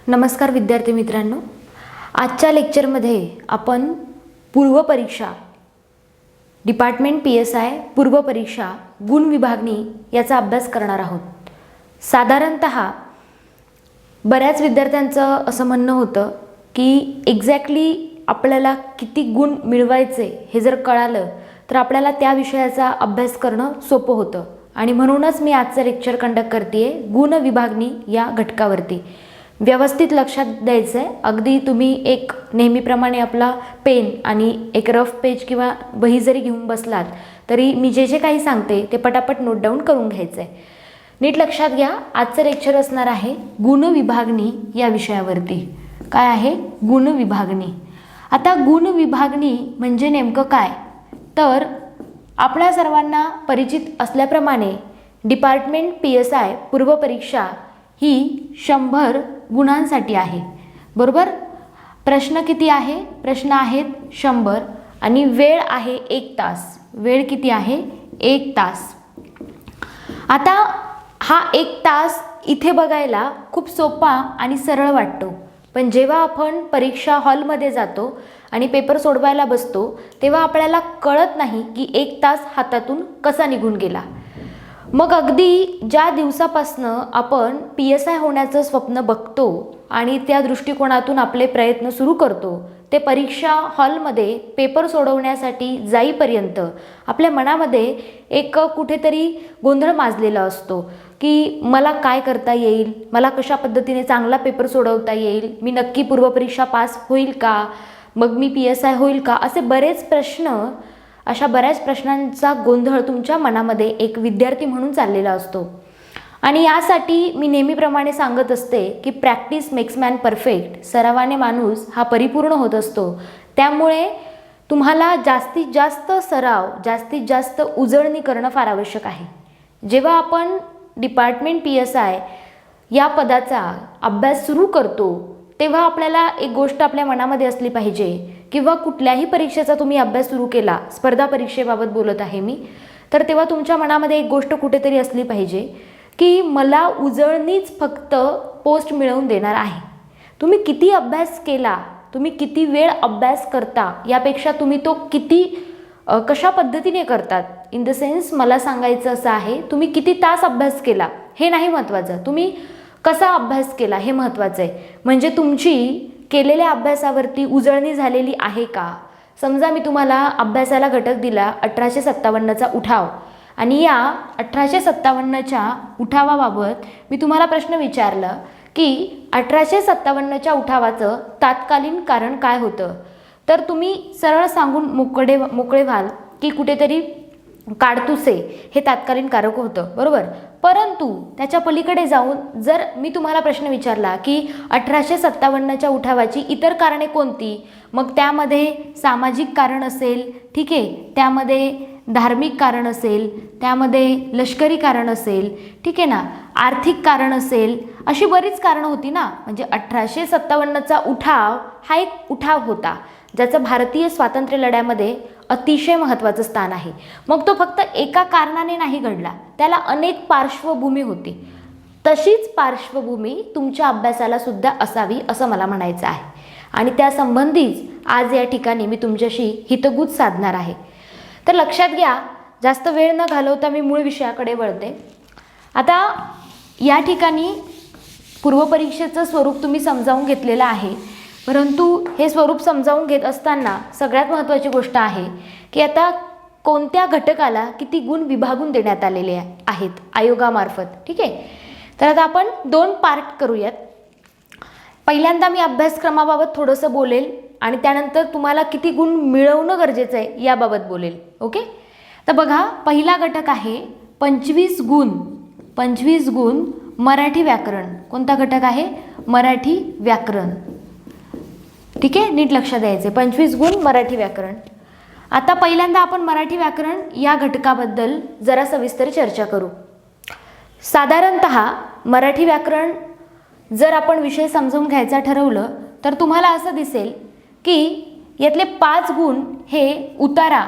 नमस्कार विद्यार्थी मित्रांनो, आजच्या लेक्चरमध्ये आपण पूर्वपरीक्षा डिपार्टमेंट PSI पूर्वपरीक्षा गुण विभागणी याचा अभ्यास करणार आहोत। साधारणतः बऱ्याच विद्यार्थ्यांचं असं म्हणणं होतं की एक्झॅक्टली आपल्याला किती गुण मिळवायचे हे जर कळालं तर आपल्याला त्या विषयाचा अभ्यास करणं सोपं होतं आणि म्हणूनच मी आजचं लेक्चर कंडक्ट करतेय गुण विभागणी या घटकावरती। व्यवस्थित लक्षात द्यायचं आहे। अगदी तुम्ही एक नेहमीप्रमाणे आपला पेन आणि एक रफ पेज किंवा वही जरी घेऊन बसलात तरी मी जे जे काही सांगते ते पटापट नोट डाऊन करून घ्यायचं आहे। नीट लक्षात घ्या, आजचं लेक्चर असणार आहे गुण विभागणी या विषयावरती। काय आहे गुण विभागणी? आता गुण विभागणी म्हणजे नेमकं काय? तर आपल्या सर्वांना परिचित असल्याप्रमाणे डिपार्टमेंट PSI पूर्वपरीक्षा ही 100 गुणांसाठी आहे, बरोबर? प्रश्न किती आहे? प्रश्न आहेत 100 आणि वेळ आहे 1 तास। वेळ किती आहे? 1 तास। आता हा 1 तास इथे बघायला खूप सोपा आणि सरळ वाटतो, पण जेव्हा आपण परीक्षा हॉलमध्ये जातो आणि पेपर सोडवायला बसतो तेव्हा आपल्याला कळत नाही की 1 तास हातातून कसा निघून गेला। मग अगदी ज्या दिवसापासनं आपण PSI होण्याचं स्वप्न बघतो आणि त्या दृष्टिकोनातून आपले प्रयत्न सुरू करतो ते परीक्षा हॉलमध्ये पेपर सोडवण्यासाठी जाईपर्यंत आपल्या मनामध्ये एक कुठेतरी गोंधळ माजलेला असतो की मला काय करता येईल, मला कशा पद्धतीने चांगला पेपर सोडवता येईल, मी नक्की पूर्वपरीक्षा पास होईल का, मग मी PSI होईल का, असे बरेच प्रश्न, अशा बऱ्याच प्रश्नांचा गोंधळ तुमच्या मनामध्ये एक विद्यार्थी म्हणून चाललेला असतो। आणि यासाठी मी नेहमीप्रमाणे सांगत असते की प्रॅक्टिस मेक्स मॅन परफेक्ट, सरावाने माणूस हा परिपूर्ण होत असतो। त्यामुळे तुम्हाला जास्तीत जास्त सराव, जास्तीत जास्त उजळणी करणं फार आवश्यक आहे। जेव्हा आपण डिपार्टमेंट PSI या पदाचा अभ्यास सुरू करतो तेव्हा आपल्याला एक गोष्ट आपल्या मनामध्ये असली पाहिजे, किंवा कुठल्याही परीक्षेचा तुम्ही अभ्यास सुरू केला, स्पर्धा परीक्षेबाबत बोलत आहे मी, तर तेव्हा तुमच्या मनामध्ये एक गोष्ट कुठेतरी असली पाहिजे की मला उजळणीच फक्त पोस्ट मिळवून देणार आहे। तुम्ही किती अभ्यास केला, तुम्ही किती वेळ अभ्यास करता यापेक्षा तुम्ही तो किती कशा पद्धतीने करतात, इन द सेन्स मला सांगायचं असं आहे तुम्ही किती तास अभ्यास केला हे नाही महत्त्वाचं, तुम्ही कसा अभ्यास केला हे महत्त्वाचं आहे। म्हणजे तुमची केलेल्या अभ्यासावरती उजळणी झालेली आहे का? समजा मी तुम्हाला अभ्यासाला घटक दिला 1857चा उठाव आणि या 1857च्या उठावाबाबत मी तुम्हाला प्रश्न विचारला की 1857च्या उठावाचं तात्कालीन कारण काय होतं, तर तुम्ही सरळ सांगून मोकळे व्हाल की कुठेतरी काडतुसे हे तात्कालीन कारक होतं, बरोबर? परंतु त्याच्या पलीकडे जाऊन जर मी तुम्हाला प्रश्न विचारला की 1857च्या उठावाची इतर कारणे कोणती, मग त्यामध्ये सामाजिक कारण असेल, ठीक आहे, त्यामध्ये धार्मिक कारण असेल, त्यामध्ये लष्करी कारण असेल, ठीक आहे ना, आर्थिक कारण असेल, अशी बरीच कारणं होती ना। म्हणजे 1857चा उठाव हा एक उठाव होता ज्याचं भारतीय स्वातंत्र्य लढ्यामध्ये अतिशय महत्त्वाचं स्थान आहे। मग तो फक्त एका कारणाने नाही घडला, त्याला अनेक पार्श्वभूमी होती। तशीच पार्श्वभूमी तुमच्या अभ्यासाला सुद्धा असावी असं मला म्हणायचं आहे आणि त्या संबंधीच आज या ठिकाणी मी तुमच्याशी हितगुज साधणार आहे। तर लक्षात घ्या, जास्त वेळ न घालवता मी मूळ विषयाकडे वळते। आता या ठिकाणी पूर्वपरीक्षेचं स्वरूप तुम्ही समजावून घेतलेलं आहे, परंतु हे स्वरूप समजावून घेत असताना सगळ्यात महत्त्वाची गोष्ट आहे की आता कोणत्या घटकाला किती गुण विभागून देण्यात आलेले आहेत आयोगामार्फत, ठीक आहे? तर आता आपण 2 पार्ट करूयात। पहिल्यांदा मी अभ्यासक्रमाबाबत थोडंसं बोलेल आणि त्यानंतर तुम्हाला किती गुण मिळवणं गरजेचं आहे याबाबत बोलेल, ओके? तर बघा, पहिला घटक आहे 25 गुण। 25 गुण मराठी व्याकरण। कोणता घटक आहे? मराठी व्याकरण, ठीक आहे? नीट लक्षात द्यायचे, 25 गुण मराठी व्याकरण। आता पहिल्यांदा आपण मराठी व्याकरण या घटकाबद्दल जरा सविस्तर चर्चा करू। साधारणतः मराठी व्याकरण जर आपण विषय समजून घ्यायचा ठरवलं तर तुम्हाला असं दिसेल की यातले 5 गुण हे उतारा,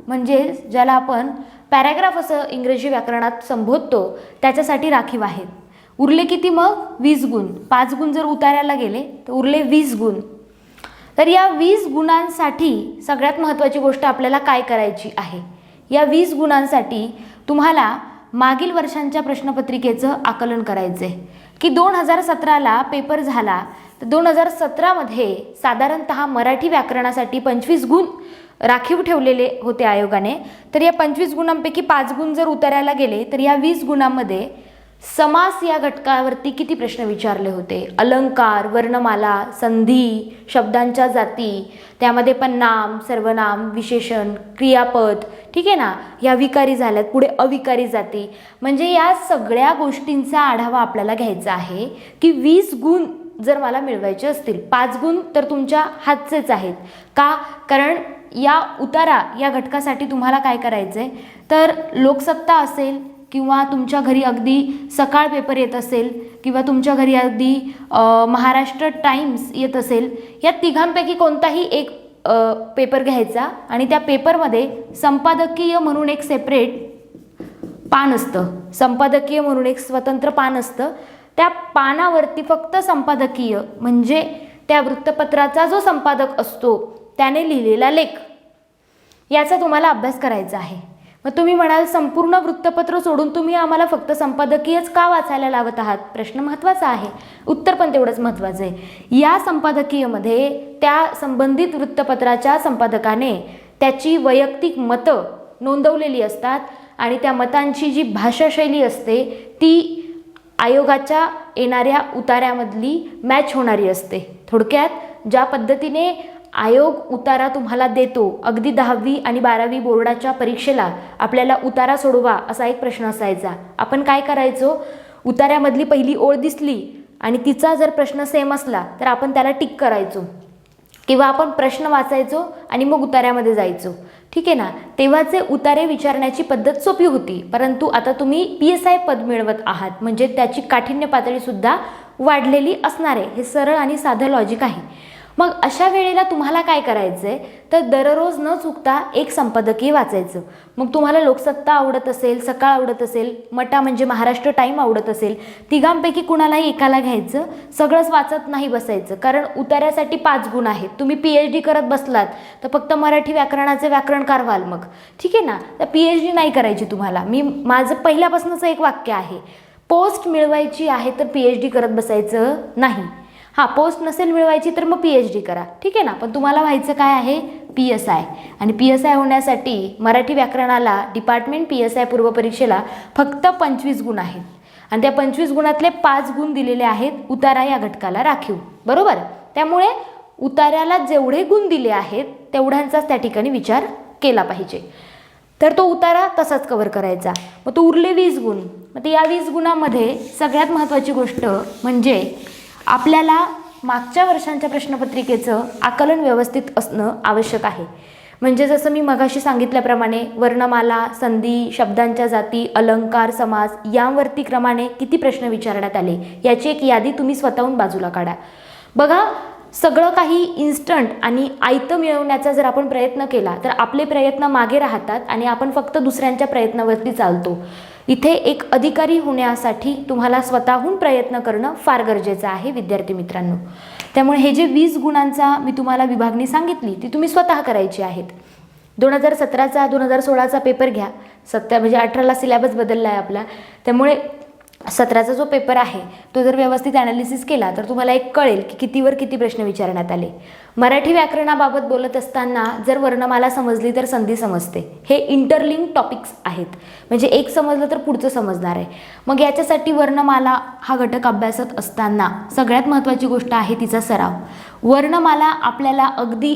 म्हणजे ज्याला आपण पॅराग्राफ असं इंग्रजी व्याकरणात संबोधतो, त्याच्यासाठी राखीव आहेत। उरले किती मग 20 गुण. 5 गुण जर उतार्याला गेले तर उरले 20 गुण. तर या 20 गुणांसाठी सगळ्यात महत्त्वाची गोष्ट आपल्याला काय करायची आहे, या 20 गुणांसाठी तुम्हाला मागील वर्षांच्या प्रश्नपत्रिकेचं आकलन करायचं आहे की 2017ला पेपर झाला तर 2017मध्ये साधारणतः मराठी व्याकरणासाठी 25 गुण राखीव ठेवलेले होते आयोगाने. तर या 25 गुणांपैकी 5 गुण जर उतारायला गेले तर या 20 गुणांमध्ये समास या घटकावरती किती प्रश्न विचारले होते, अलंकार, वर्णमाला, संधी, शब्दांच्या जाती, त्यामध्ये पण नाम, सर्वनाम, विशेषण, क्रियापद, ठीक आहे ना, या विकारी झाल्यात, पुढे अविकारी जाती. म्हणजे या सगळ्या गोष्टींचा आढावा आपल्याला घ्यायचा आहे की 20 गुण जर मला मिळवायचे असतील, 5 गुण तर तुमच्या हातचेच आहेत. का? कारण या उतारा या घटकासाठी तुम्हाला काय करायचं आहे, तर लोकसत्ता असेल किंवा तुमच्या घरी अगदी सकाळ पेपर येत असेल किंवा तुमच्या घरी अगदी महाराष्ट्र टाइम्स येत असेल, या तिघांपैकी कोणताही एक पेपर घ्यायचा आणि त्या पेपरमध्ये संपादकीय म्हणून एक सेपरेट पान असतं, संपादकीय म्हणून एक स्वतंत्र पान असतं. त्या पानावरती फक्त संपादकीय म्हणजे त्या वृत्तपत्राचा जो संपादक असतो त्याने लिहिलेला लेख, याचा तुम्हाला अभ्यास करायचा आहे. मग तुम्ही म्हणाल संपूर्ण वृत्तपत्र सोडून तुम्ही आम्हाला फक्त संपादकीयच का वाचायला लावत आहात? प्रश्न महत्त्वाचा आहे, उत्तर पण तेवढंच महत्त्वाचं आहे. या संपादकीयमध्ये त्या संबंधित वृत्तपत्राच्या संपादकाने त्याची वैयक्तिक मतं नोंदवलेली असतात आणि त्या मतांची जी भाषाशैली असते ती आयोगाच्या येणाऱ्या उतार्यामधली मॅच होणारी असते. थोडक्यात ज्या पद्धतीने आयोग उतारा तुम्हाला देतो, अगदी 10वी आणि 12वी बोर्डाच्या परीक्षेला आपल्याला उतारा सोडवा असा एक प्रश्न असायचा. आपण काय करायचो, उतार्यामधली पहिली ओळ दिसली आणि तिचा जर प्रश्न सेम असला तर आपण त्याला टिक करायचो किंवा आपण प्रश्न वाचायचो आणि मग उतार्यामध्ये जायचो. ठीक आहे ना. तेव्हाचे उतारे विचारण्याची पद्धत सोपी होती, परंतु आता तुम्ही PSI पद मिळवत आहात म्हणजे त्याची काठिण्य पातळीसुद्धा वाढलेली असणार आहे. हे सरळ आणि साधं लॉजिक आहे. मग अशा वेळेला तुम्हाला काय करायचं आहे, तर दररोज न चुकता एक संपादकीय वाचायचं. मग तुम्हाला लोकसत्ता आवडत असेल, सकाळ आवडत असेल, मटा म्हणजे महाराष्ट्र टाइम आवडत असेल, तिघांपैकी कुणालाही एकाला घ्यायचं, सगळंच वाचत नाही बसायचं. कारण उतार्यासाठी 5 गुण आहेत. तुम्ही PhD करत बसलात तर फक्त मराठी व्याकरणाचे व्याकरणकार व्हाल मग, ठीक आहे ना. तर PhD नाही करायची तुम्हाला. माझं पहिल्यापासूनच एक वाक्य आहे, पोस्ट मिळवायची आहे तर PhD करत बसायचं नाही. हां, पोस्ट नसेल मिळवायची तर मग PhD करा, ठीक आहे ना. पण तुम्हाला व्हायचं काय आहे, PSI. आणि PSI होण्यासाठी मराठी व्याकरणाला डिपार्टमेंट PSI पूर्वपरीक्षेला फक्त 25 गुण आहेत आणि त्या 25 गुणातले 5 गुण दिलेले आहेत उतारा या घटकाला राखीव, बरोबर. त्यामुळे उतार्याला जेवढे गुण दिले आहेत तेवढ्यांचाच त्या ठिकाणी विचार केला पाहिजे. तर तो उतारा तसाच कव्हर करायचा. मग तो उरले 20 गुण. मग ते या 20 गुणांमध्ये सगळ्यात महत्त्वाची गोष्ट म्हणजे आपल्याला मागच्या वर्षांच्या प्रश्नपत्रिकेचं आकलन व्यवस्थित असणं आवश्यक आहे. म्हणजे जसं मी मगाशी सांगितल्याप्रमाणे वर्णमाला, संधी, शब्दांच्या जाती, अलंकार, समास यांवरती क्रमाने किती प्रश्न विचारण्यात आले याची एक यादी तुम्ही स्वतःहून बाजूला काढा. बघा, सगळं काही इन्स्टंट आणि आयतं मिळवण्याचा जर आपण प्रयत्न केला तर आपले प्रयत्न मागे राहतात आणि आपण फक्त दुसऱ्यांच्या प्रयत्नावरती चालतो. इथे एक अधिकारी होण्यासाठी तुम्हाला स्वतःहून प्रयत्न करणं फार गरजेचं आहे विद्यार्थी मित्रांनो. त्यामुळे हे जे 20 गुणांचा मी तुम्हाला विभागणी सांगितली ती तुम्ही स्वतः करायची आहेत. 2017चा 2016चा पेपर घ्या. म्हणजे 18ला सिलेबस बदलला आहे आपला, त्यामुळे 17चा जो पेपर आहे तो जर व्यवस्थित ॲनालिसिस केला तर तुम्हाला एक कळेल की कितीवर किती प्रश्न विचारण्यात आले. मराठी व्याकरणाबाबत बोलत असताना जर वर्णमाला समजली तर संधी समजते. हे इंटरलिंक टॉपिक्स आहेत, म्हणजे एक समजलं तर पुढचं समजणार आहे. मग याच्यासाठी वर्णमाला हा घटक अभ्यासत असताना सगळ्यात महत्त्वाची गोष्ट आहे तिचा सराव. वर्णमाला आपल्याला अगदी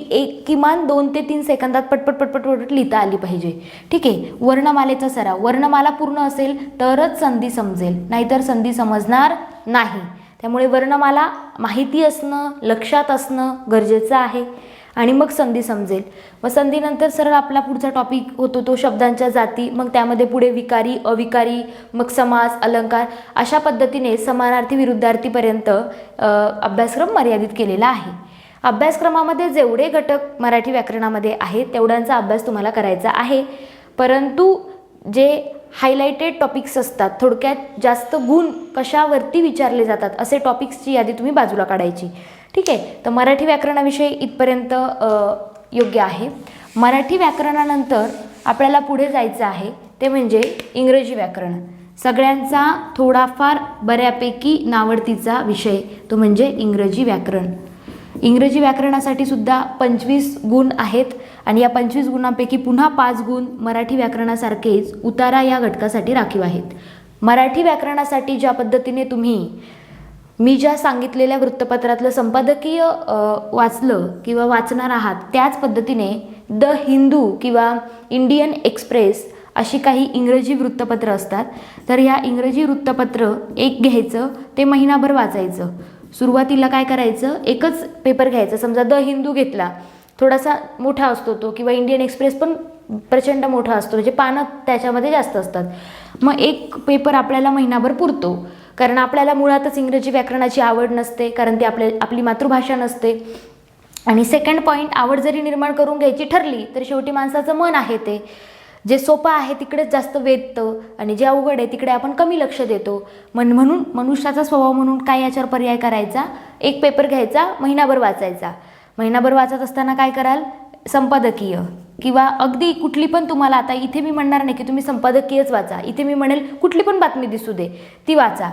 किमान 2 ते 3 सेकंदात पटपट लिहिता आली पाहिजे, ठीक आहे. वर्णमालेचा सराव, वर्णमाला पूर्ण असेल तरच संधी समजेल, नाहीतर संधी समजणार नाही. त्यामुळे वर्णमाला माहिती असणं, लक्षात असणं गरजेचं आहे आणि मग संधी समजेल. मग संधीनंतर सरळ आपला पुढचा टॉपिक होतो तो शब्दांच्या जाती, मग त्यामध्ये पुढे विकारी, अविकारी, मग समास, अलंकार, अशा पद्धतीने समानार्थी विरुद्धार्थीपर्यंत अभ्यासक्रम मर्यादित केलेला आहे. अभ्यासक्रमामध्ये जेवढे घटक मराठी व्याकरणामध्ये आहेत तेवढ्यांचा अभ्यास तुम्हाला करायचा आहे, परंतु जे हायलाइटेड टॉपिक्स असतात, थोडक्यात जास्त गुण कशावरती विचारले जातात असे टॉपिक्सची यादी तुम्ही बाजूला काढायची. ठीक आहे. तर मराठी व्याकरणाविषयी इथपर्यंत योग्य आहे. मराठी व्याकरणानंतर आपल्याला पुढे जायचं आहे ते म्हणजे इंग्रजी व्याकरण. सगळ्यांचा थोडाफार बऱ्यापैकी नावडतीचा विषय तो म्हणजे इंग्रजी व्याकरण. इंग्रजी व्याकरणासाठी सुद्धा 25 गुण आहेत आणि या 25 गुणांपैकी पुन्हा 5 गुण मराठी व्याकरणासारखेच उतारा या घटकासाठी राखीव आहेत. मराठी व्याकरणासाठी ज्या पद्धतीने मी ज्या सांगितलेल्या वृत्तपत्रातलं संपादकीय वाचलं किंवा वाचणार आहात त्याच पद्धतीने द हिंदू किंवा इंडियन एक्सप्रेस अशी काही इंग्रजी वृत्तपत्र असतात. तर ह्या इंग्रजी वृत्तपत्र एक घ्यायचं, ते महिनाभर वाचायचं. सुरुवातीला काय करायचं, एकच पेपर घ्यायचा. समजा द हिंदू घेतला, थोडासा मोठा असतो तो, किंवा इंडियन एक्सप्रेस पण प्रचंड मोठा असतो, म्हणजे पानं त्याच्यामध्ये जास्त असतात. मग एक पेपर आपल्याला महिनाभर पुरतो, कारण आपल्याला मुळातच इंग्रजी व्याकरणाची आवड नसते, कारण ती आपली मातृभाषा नसते. आणि सेकंड पॉईंट, आवड जरी निर्माण करून घ्यायची ठरली तर शेवटी माणसाचं मन आहे ते जे सोपं आहे तिकडेच जास्त वेधतं आणि जे अवघड आहे तिकडे आपण कमी लक्ष देतो. म्हणून मनुष्याचा स्वभाव म्हणून काय याच्यावर पर्याय करायचा, एक पेपर घ्यायचा, महिनाभर वाचायचा. महिनाभर वाचत असताना काय कराल, संपादकीय किंवा अगदी कुठली पण, तुम्हाला आता इथे मी म्हणणार नाही की तुम्ही संपादकीयच वाचा, इथे मी म्हणेल कुठली पण बातमी दिसू दे ती वाचा.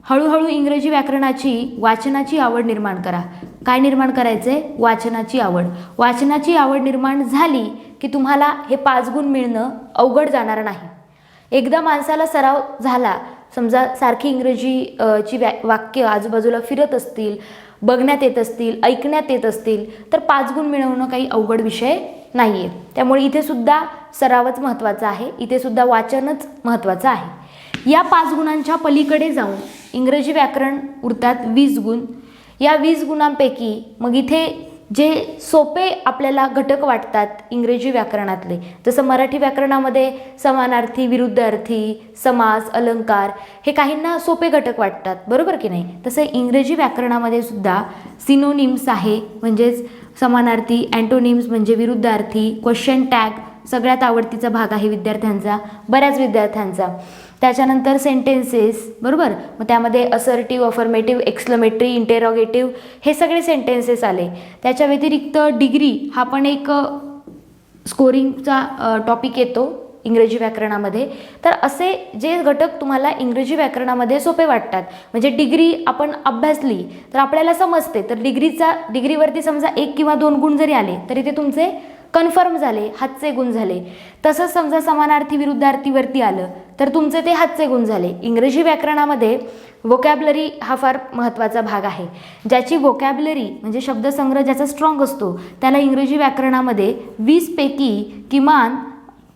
हळूहळू इंग्रजी व्याकरणाची वाचनाची आवड निर्माण करा. काय निर्माण करायचे, वाचनाची आवड. वाचनाची आवड निर्माण झाली की तुम्हाला हे 5 गुण मिळणं अवघड जाणार नाही. एकदा माणसाला सराव झाला, समजा सारखी इंग्रजी वाक्य आजूबाजूला फिरत असतील, बघण्यात येत असतील, ऐकण्यात येत असतील, तर 5 गुण मिळवणं काही अवघड विषय नाही आहे. त्यामुळे इथे सुद्धा सरावच महत्त्वाचा आहे, इथे सुद्धा वाचनच महत्त्वाचं आहे. या 5 गुणांच्या पलीकडे जाऊन इंग्रजी व्याकरण उरतात 20 गुण. या 20 गुणांपैकी मग इथे जे सोपे आपल्याला घटक वाटतात इंग्रजी व्याकरणातले, जसं मराठी व्याकरणामध्ये समानार्थी, विरुद्धार्थी, समास, अलंकार हे काहींना सोपे घटक वाटतात, बरोबर की नाही. तसं इंग्रजी व्याकरणामध्ये सुद्धा सिनोनिम्स आहे, म्हणजेच समानार्थी, अँटोनिम्स म्हणजे विरुद्धार्थी, क्वेश्चन टॅग सगळ्यात आवडतीचा भाग आहे विद्यार्थ्यांचा, बऱ्याच विद्यार्थ्यांचा. त्याच्यानंतर सेंटेन्सेस, बरोबर, मग त्यामध्ये असर्टिव्ह, अफर्मेटिव्ह, एक्सक्लेमेटरी, इंटेरॉगेटिव्ह हे सगळे सेंटेन्सेस आले. त्याच्या व्यतिरिक्त डिग्री हा पण एक स्कोरिंगचा टॉपिक येतो इंग्रजी व्याकरणामध्ये. तर असे जे घटक तुम्हाला इंग्रजी व्याकरणामध्ये सोपे वाटतात, म्हणजे डिग्री आपण अभ्यासली तर आपल्याला समजते, तर डिग्रीवरती समजा 1 किंवा 2 गुण जरी आले तरी ते तुमचे कन्फर्म झाले, हातचे गुण झाले. तसंच समजा समानार्थी विरुद्धार्थीवरती आलं तर तुमचे ते हातचे गुण झाले. इंग्रजी व्याकरणामध्ये व्होकॅब्लरी हा फार महत्त्वाचा भाग आहे. ज्याची व्होकॅब्लरी म्हणजे शब्दसंग्रह ज्याचा स्ट्रॉंग असतो त्याला इंग्रजी व्याकरणामध्ये 20 पैकी किमान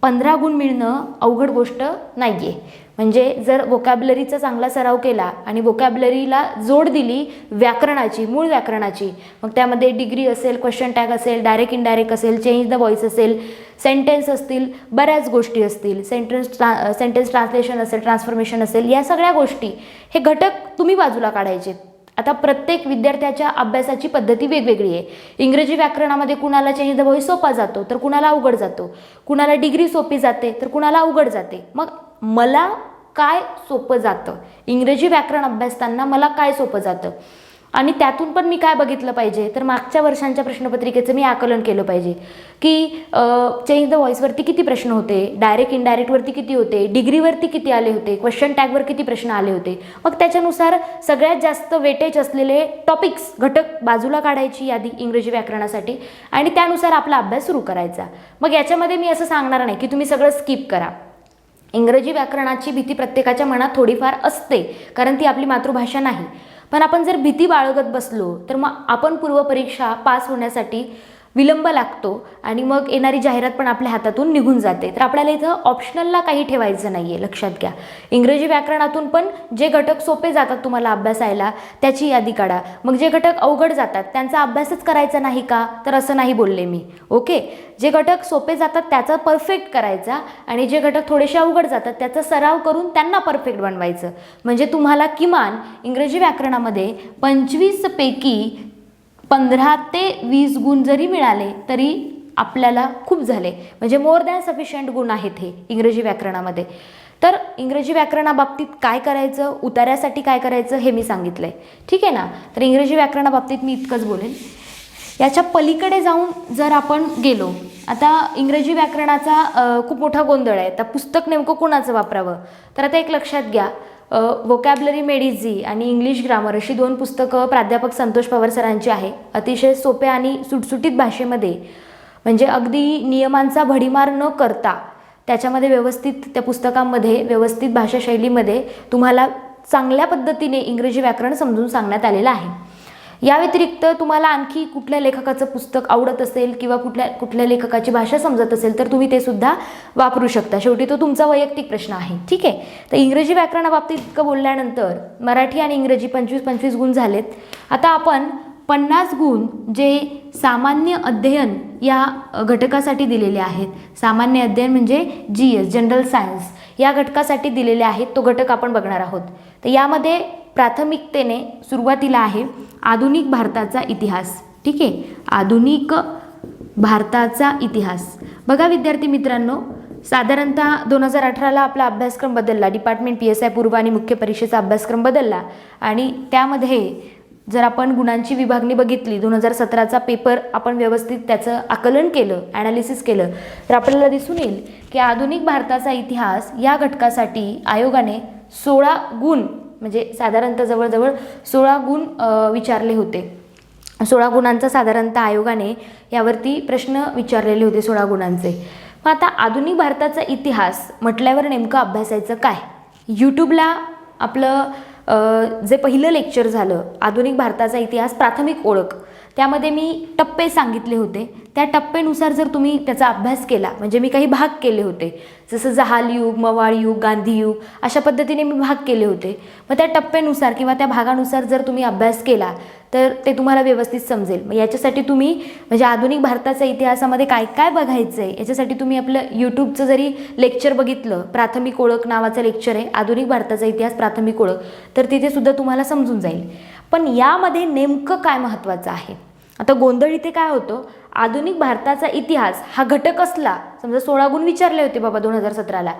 15 गुण मिळणं अवघड गोष्ट नाही आहे. म्हणजे जर व्होकॅब्लरीचा चांगला सराव केला आणि व्होकॅब्लरीला जोड दिली व्याकरणाची, मूळ व्याकरणाची, मग त्यामध्ये डिग्री असेल, क्वेश्चन टॅग असेल, डायरेक्ट इनडायरेक्ट असेल, चेंज द व्हॉइस असेल, सेंटेन्स असतील, बऱ्याच गोष्टी असतील, सेंटेन्स ट्रान्सलेशन असेल, ट्रान्सफॉर्मेशन असेल, या सगळ्या गोष्टी हे घटक तुम्ही बाजूला काढायचे. आता प्रत्येक विद्यार्थ्याच्या अभ्यासाची पद्धती वेगवेगळी आहे. इंग्रजी व्याकरणामध्ये कुणाला चेंज द व्हॉइस सोपा जातो तर कुणाला अवघड जातो, कुणाला डिग्री सोपी जाते तर कुणाला अवघड जाते. मग मला काय सोपं जातं, इंग्रजी व्याकरण अभ्यासताना मला काय सोपं जातं, आणि त्यातून पण मी काय बघितलं पाहिजे, तर मागच्या वर्षांच्या प्रश्नपत्रिकेचं मी आकलन केलं पाहिजे की चेंज द व्हॉइसवरती किती प्रश्न होते, डायरेक्ट इनडायरेक्टवरती किती होते, डिग्रीवरती किती आले होते, क्वेश्चन टॅगवर किती प्रश्न आले होते. मग त्याच्यानुसार सगळ्यात जास्त वेटेज असलेले टॉपिक्स, घटक बाजूला काढायची यादी इंग्रजी व्याकरणासाठी आणि त्यानुसार आपला अभ्यास सुरू करायचा. मग याच्यामध्ये मी असं सांगणार नाही की तुम्ही सगळं स्किप करा. इंग्रजी व्याकरणाची भीती प्रत्येकाच्या मनात थोडीफार असते, कारण ती आपली मातृभाषा नाही. पण आपण जर भीती बाळगत बसलो तर मग आपण पूर्वपरीक्षा पास होण्यासाठी विलंब लागतो आणि मग येणारी जाहिरात पण आपल्या हातातून निघून जाते. तर आपल्याला इथं ऑप्शनलला काही ठेवायचं नाही आहे, लक्षात घ्या. इंग्रजी व्याकरणातून पण जे घटक सोपे जातात तुम्हाला अभ्यासायला त्याची यादी काढा. मग जे घटक अवघड जातात त्यांचा अभ्यासच करायचा नाही का, तर असं नाही बोलले मी. ओके, जे घटक सोपे जातात त्याचा परफेक्ट करायचा आणि जे घटक थोडेसे अवघड जातात त्याचा सराव करून त्यांना परफेक्ट बनवायचं. म्हणजे तुम्हाला किमान इंग्रजी व्याकरणामध्ये 25 पैकी 15 ते 20 गुण जरी मिळाले तरी आपल्याला खूप झाले, म्हणजे मोर दॅन सफिशियंट गुण आहेत हे इंग्रजी व्याकरणामध्ये. तर इंग्रजी व्याकरणाबाबतीत काय करायचं, उतार्यासाठी काय करायचं हे मी सांगितलं आहे, ठीक आहे ना. तर इंग्रजी व्याकरणाबाबतीत मी इतकंच बोलेन. याच्या पलीकडे जाऊन जर आपण गेलो, आता इंग्रजी व्याकरणाचा खूप मोठा गोंधळ आहे. आता पुस्तक नेमकं कोणाचं वापरावं, तर आता एक लक्षात घ्या, व्होकॅब्युलरी मेड इझी आणि इंग्लिश ग्रामर अशी 2 पुस्तकं प्राध्यापक संतोष पवार सरांची आहे. अतिशय सोप्या आणि सुटसुटीत भाषेमध्ये, म्हणजे अगदी नियमांचा भडीमार न करता त्याच्यामध्ये व्यवस्थित, त्या पुस्तकांमध्ये व्यवस्थित भाषाशैलीमध्ये तुम्हाला चांगल्या पद्धतीने इंग्रजी व्याकरण समजून सांगण्यात आलेलं आहे. या व्यतिरिक्त तुम्हाला आणखी कुठल्या लेखकाचं पुस्तक आवडत असेल किंवा कुठल्या लेखकाची भाषा समजत असेल तर तुम्ही ते सुद्धा वापरू शकता. शेवटी तो तुमचा वैयक्तिक प्रश्न आहे, ठीक आहे. तर इंग्रजी व्याकरणाबाबतीत इतकं बोलल्यानंतर मराठी आणि इंग्रजी 25-25 गुण झालेत. आता आपण 50 गुण जे सामान्य अध्ययन या घटकासाठी दिलेले आहेत, सामान्य अध्ययन म्हणजे GS जनरल सायन्स या घटकासाठी दिलेले आहेत, तो घटक आपण बघणार आहोत. तर यामध्ये प्राथमिकतेने सुरुवातीला आहे आधुनिक भारताचा इतिहास, ठीक आहे. आधुनिक भारताचा इतिहास. बघा विद्यार्थी मित्रांनो, साधारणतः 2018ला आपला अभ्यासक्रम बदलला, डिपार्टमेंट PSI पूर्व आणि मुख्य परीक्षेचा अभ्यासक्रम बदलला आणि त्यामध्ये जर आपण गुणांची विभागणी बघितली, 2017चा पेपर आपण व्यवस्थित त्याचं आकलन केलं, ॲनालिसिस केलं, तर आपल्याला दिसून येईल की आधुनिक भारताचा इतिहास या घटकासाठी आयोगाने 16 गुण, म्हणजे साधारणतः जवळजवळ 16 गुण विचारले होते. 16 गुणांचा साधारणतः आयोगाने यावरती प्रश्न विचारलेले होते, 16 गुणांचे. मग आता आधुनिक भारताचा इतिहास म्हटल्यावर नेमकं अभ्यासायचं काय? यूट्यूबला आपलं जे पहिलं लेक्चर झालं आधुनिक भारताचा इतिहास प्राथमिक ओळख, त्यामध्ये मी टप्पे सांगितले होते. त्या टप्पेनुसार जर तुम्ही त्याचा अभ्यास केला, म्हणजे मी काही भाग केले होते, जसं जहाल युग, मवाळ युग, गांधी युग अशा पद्धतीने मी भाग केले होते. मग त्या टप्प्यानुसार किंवा त्या भागानुसार जर तुम्ही अभ्यास केला तर ते तुम्हाला व्यवस्थित समजेल. मग याच्यासाठी तुम्ही, म्हणजे आधुनिक भारताच्या इतिहासामध्ये काय काय बघायचं आहे, याच्यासाठी तुम्ही आपलं यूट्यूबचं जरी लेक्चर बघितलं, प्राथमिक ओळख नावाचं लेक्चर आहे, आधुनिक भारताचा इतिहास प्राथमिक ओळख, तर तिथे सुद्धा तुम्हाला समजून जाईल. पण यामध्ये नेमकं काय महत्त्वाचं आहे? आता गोंधळ इथे काय होतो, आधुनिक भारताचा इतिहास हा घटक असला, समजा 16 गुण विचारले होते बाबा 2017ला,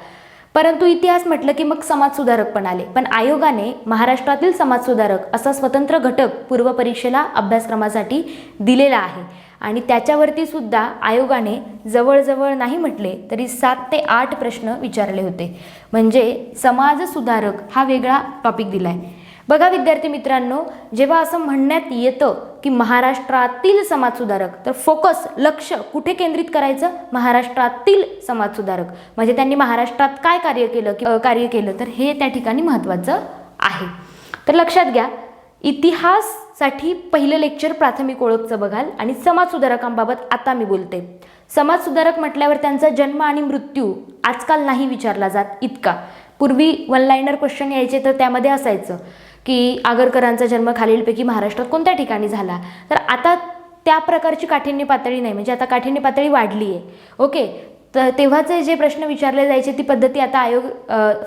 परंतु इतिहास म्हटलं की मग समाजसुधारक पण आले. पण आयोगाने महाराष्ट्रातील समाजसुधारक असा स्वतंत्र घटक पूर्व परीक्षेला अभ्यासक्रमासाठी दिलेला आहे आणि त्याच्यावरती सुद्धा आयोगाने जवळजवळ नाही म्हटले तरी 7 ते 8 प्रश्न विचारले होते. म्हणजे समाजसुधारक हा वेगळा टॉपिक दिला आहे. बघा विद्यार्थी मित्रांनो, जेव्हा असं म्हणण्यात येतं की महाराष्ट्रातील समाजसुधारक, तर फोकस, लक्ष कुठे केंद्रित करायचं? महाराष्ट्रातील समाजसुधारक, म्हणजे त्यांनी महाराष्ट्रात काय कार्य केलं तर हे त्या ठिकाणी महत्त्वाचं आहे. तर लक्षात घ्या, इतिहाससाठी पहिलं लेक्चर प्राथमिक ओळखचं बघाल आणि समाजसुधारकांबाबत आता मी बोलते. समाजसुधारक म्हटल्यावर त्यांचा जन्म आणि मृत्यू आजकाल नाही विचारला जात इतका. पूर्वी 1 लाइनर क्वेश्चन यायचे तर त्यामध्ये असायचं की आगरकरांचा जन्म खालीलपैकी महाराष्ट्रात कोणत्या ठिकाणी झाला. तर आता त्या प्रकारची काठिण्य पातळी नाही, म्हणजे आता काठिण्य पातळी वाढली आहे. ओके, तर तेव्हाचे जे प्रश्न विचारले जायचे ती पद्धती आता आयोग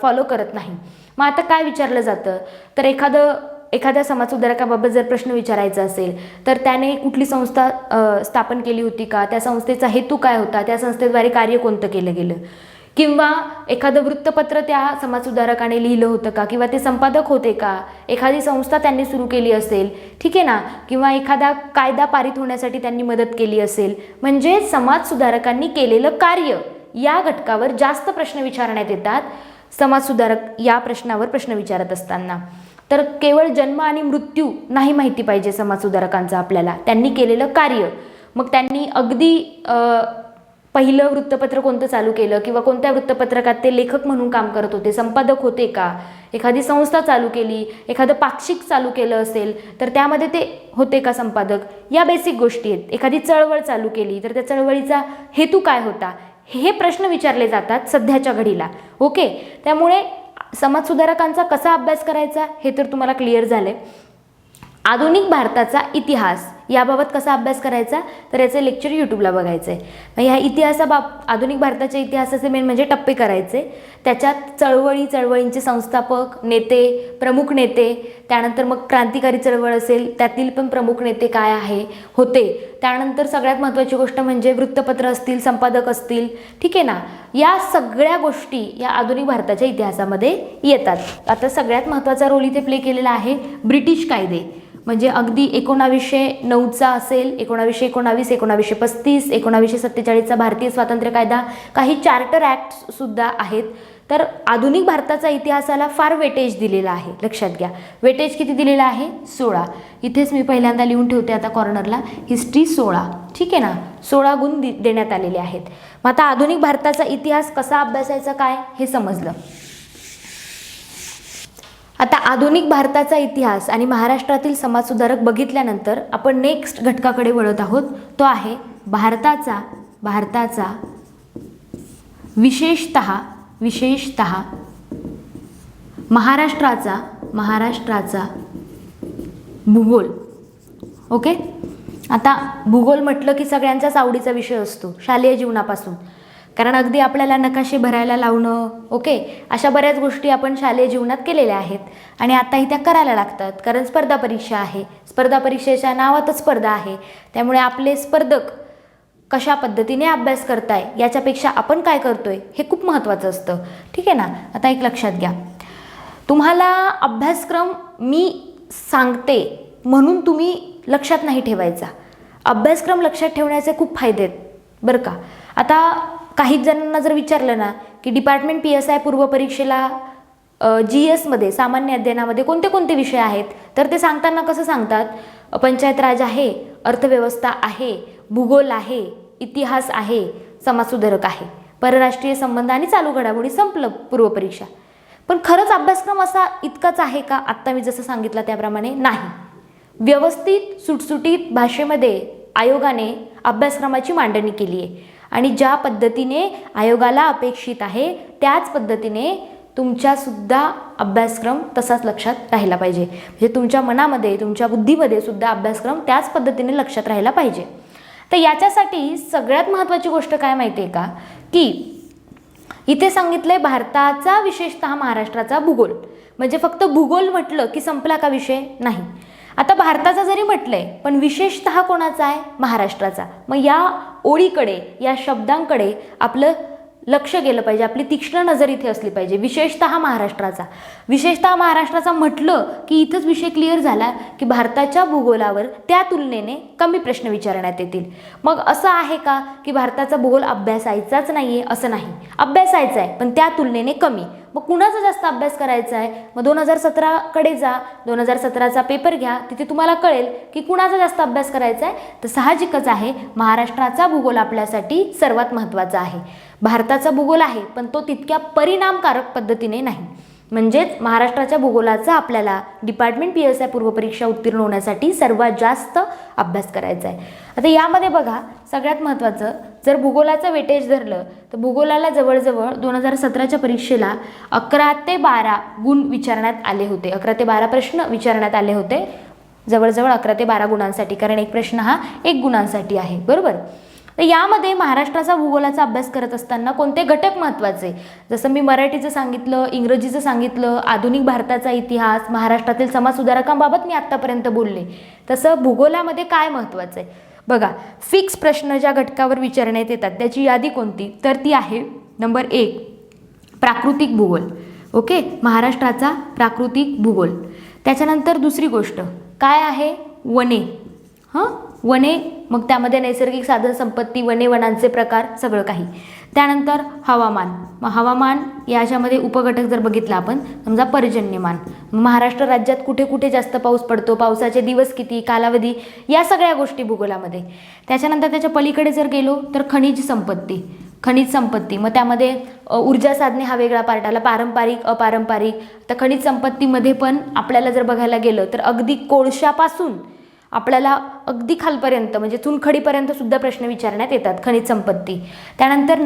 फॉलो करत नाही. मग आता काय विचारलं जातं, तर एखाद्या समाजसुधारकाबाबत जर प्रश्न विचारायचा असेल तर त्याने कुठली संस्था स्थापन केली होती का, त्या संस्थेचा हेतू काय होता, त्या संस्थेद्वारे कार्य कोणतं केलं गेलं, किंवा एखादं वृत्तपत्र त्या समाजसुधारकाने लिहिलं होतं का, किंवा ते संपादक होते का, एखादी संस्था त्यांनी सुरू केली असेल, ठीक आहे ना, किंवा एखादा कायदा पारित होण्यासाठी त्यांनी मदत केली असेल. म्हणजे समाजसुधारकांनी केलेलं कार्य या घटकावर जास्त प्रश्न विचारण्यात येतात समाजसुधारक या प्रश्नावर प्रश्न विचारत असताना. तर केवळ जन्म आणि मृत्यू नाही माहिती पाहिजे समाजसुधारकांचा आपल्याला, त्यांनी केलेलं कार्य. मग त्यांनी अगदी पहिलं वृत्तपत्र कोणतं चालू केलं किंवा कोणत्या वृत्तपत्रकात ते लेखक म्हणून काम करत होते, संपादक होते का, एखादी संस्था चालू केली, एखादं पाक्षिक चालू केलं असेल तर त्यामध्ये ते होते का संपादक, या बेसिक गोष्टी आहेत. एखादी चळवळ चालू केली तर त्या चळवळीचा हेतू काय होता, हे प्रश्न विचारले जातात सध्याच्या घडीला. ओके, त्यामुळे समाजसुधारकांचा कसा अभ्यास करायचा हे तर तुम्हाला क्लिअर झालंय. आधुनिक भारताचा इतिहास याबाबत कसा अभ्यास करायचा, तर याचं लेक्चर यूट्यूबला बघायचं आहे. मग ह्या आधुनिक भारताच्या इतिहासाचे मेन म्हणजे टप्पे करायचे. त्याच्यात चळवळींचे संस्थापक, नेते, प्रमुख नेते, त्यानंतर मग क्रांतिकारी चळवळ असेल त्यातील पण प्रमुख नेते काय होते. त्यानंतर सगळ्यात महत्त्वाची गोष्ट म्हणजे वृत्तपत्र असतील, संपादक असतील, ठीक आहे ना. या सगळ्या गोष्टी या आधुनिक भारताच्या इतिहासामध्ये येतात. आता सगळ्यात महत्त्वाचा रोल इथे प्ले केलेला आहे ब्रिटिश कायदे. म्हणजे अगदी 1909चा असेल, 1919, 1935, 1947चा भारतीय स्वातंत्र्य कायदा, काही चार्टर ॲक्ट सुद्धा आहेत. तर आधुनिक भारताचा इतिहासाला फार वेटेज दिलेला आहे. लक्षात घ्या, वेटेज किती दिलेला आहे? 16. इथेच मी पहिल्यांदा लिहून ठेवते आता कॉर्नरला, हिस्ट्री 16. ठीक आहे ना, 16 गुण देण्यात आलेले आहेत. मग आता आधुनिक भारताचा इतिहास कसा अभ्यासायचा काय हे समजलं. आता आधुनिक भारताचा इतिहास आणि महाराष्ट्रातील समाजसुधारक बघितल्यानंतर आपण नेक्स्ट घटकाकडे वळत आहोत. तो आहे भारताचा विशेषतः महाराष्ट्राचा भूगोल. ओके, आता भूगोल म्हटलं की सगळ्यांचाच आवडीचा विषय असतो शालेय जीवनापासून, कारण अगदी आपल्याला नकाशे भरायला लावणं, ओके, अशा बऱ्याच गोष्टी आपण शालेय जीवनात केलेल्या आहेत आणि आताही त्या करायला लागतात, कारण स्पर्धा परीक्षा आहे. स्पर्धा परीक्षेच्या नावातच स्पर्धा आहे. त्यामुळे आपले स्पर्धक कशा पद्धतीने अभ्यास करताय याच्यापेक्षा आपण काय करतोय हे खूप महत्त्वाचं असतं. ठीक आहे ना. आता एक लक्षात घ्या, तुम्हाला अभ्यासक्रम मी सांगते म्हणून तुम्ही लक्षात नाही ठेवायचा. अभ्यासक्रम लक्षात ठेवण्याचे खूप फायदे आहेत बरं का. आता काही जणांना जर विचारलं ना की डिपार्टमेंट PSI पूर्व परीक्षेला GS सामान्य अध्ययनामध्ये कोणते कोणते विषय आहेत, तर ते सांगताना कसं सांगतात, पंचायत राज आहे, अर्थव्यवस्था आहे, भूगोल आहे, इतिहास आहे, समाजसुधारक आहे, परराष्ट्रीय संबंध आणि चालू घडामोडी, संपलं पूर्व परीक्षा. पण खरंच अभ्यासक्रम असा इतकाच आहे का? आत्ता मी जसं सांगितलं त्याप्रमाणे नाही. व्यवस्थित सुटसुटीत भाषेमध्ये आयोगाने अभ्यासक्रमाची मांडणी केली आहे आणि ज्या पद्धतीने आयोगाला अपेक्षित आहे त्याच पद्धतीने तुमच्यासुद्धा अभ्यासक्रम तसाच लक्षात राहिला पाहिजे. म्हणजे तुमच्या मनामध्ये, तुमच्या बुद्धीमध्ये सुद्धा अभ्यासक्रम त्याच पद्धतीने लक्षात राहिला पाहिजे. तर याच्यासाठी सगळ्यात महत्त्वाची गोष्ट काय माहिती आहे का, की इथे सांगितलंय भारताचा विशेषतः महाराष्ट्राचा भूगोल. म्हणजे फक्त भूगोल म्हटलं की संपला का विषय? नाही. आता भारताचा जरी म्हटलंय पण विशेषतः कोणाचा आहे? महाराष्ट्राचा. मग या ओळीकडे, या शब्दांकडे आपलं लक्ष गेलं पाहिजे, आपली तीक्ष्ण नजर इथे असली पाहिजे. विशेषतः महाराष्ट्राचा म्हटलं की इथंच विषय क्लिअर झाला की भारताच्या भूगोलावर त्या तुलनेने कमी प्रश्न विचारण्यात येतील. मग असं आहे का की भारताचा भूगोल अभ्यासायचाच नाहीये? असं नाही, अभ्यासायचा आहे पण त्या तुलनेने कमी. मग कुणाचा जास्त अभ्यास करायचा आहे? मग 2017कडे जा, 2017चा पेपर घ्या, तिथे तुम्हाला कळेल की कुणाचा जास्त अभ्यास करायचा आहे. तर साहजिकच आहे महाराष्ट्राचा भूगोल आपल्यासाठी सर्वात महत्त्वाचा आहे. भारताचा भूगोल आहे पण तो तितक्या परिणामकारक पद्धतीने नाही. म्हणजेच महाराष्ट्राच्या भूगोलाचा आपल्याला डिपार्टमेंट PSI पूर्व परीक्षा उत्तीर्ण होण्यासाठी सर्वात जास्त अभ्यास करायचा आहे. आता यामध्ये बघा, सगळ्यात महत्त्वाचं, जर भूगोलाचं वेटेज धरलं तर भूगोलाला जवळजवळ 2017च्या परीक्षेला 11 ते 12 गुण विचारण्यात आले होते. 11 ते 12 प्रश्न विचारण्यात आले होते, जवळजवळ 11 ते 12 गुणांसाठी, कारण एक प्रश्न हा 1 गुणांसाठी आहे, बरोबर. तर यामध्ये महाराष्ट्राचा भूगोलाचा अभ्यास करत असताना कोणते घटक महत्त्वाचे, जसं मी मराठीचं सांगितलं, इंग्रजीचं सांगितलं, आधुनिक भारताचा इतिहास, महाराष्ट्रातील समाजसुधारकांबाबत मी आत्तापर्यंत बोलले, तसं भूगोलामध्ये काय महत्त्वाचं आहे बघा. फिक्स प्रश्न ज्या घटकावर विचारण्यात येतात त्याची यादी कोणती, तर ती आहे नंबर 1 प्राकृतिक भूगोल. ओके, महाराष्ट्राचा प्राकृतिक भूगोल. त्याच्यानंतर दुसरी गोष्ट काय आहे? वने. वने, मग त्यामध्ये नैसर्गिक साधन संपत्ती, वने, वनांचे प्रकार, सगळं काही. त्यानंतर हवामान. मग हवामान याच्यामध्ये उपघटक जर बघितला आपण, समजा पर्जन्यमान, महाराष्ट्र राज्यात कुठे कुठे जास्त पाऊस पडतो, पावसाचे दिवस किती, कालावधी, या सगळ्या गोष्टी भूगोलामध्ये. त्याच्यानंतर त्याच्या पलीकडे जर गेलो तर खनिज संपत्ती, मग त्यामध्ये ऊर्जा साधने हा वेगळा पार्ट आला, पारंपरिक, अपारंपरिक. तर खनिज संपत्तीमध्ये पण आपल्याला जर बघायला गेलं तर अगदी कोळशापासून आपल्याला अगदी खालपर्यंत म्हणजे चुनखडीपर्यंत सुद्धा प्रश्न विचारण्यात येतात खनिज संपत्ती. त्यानंतर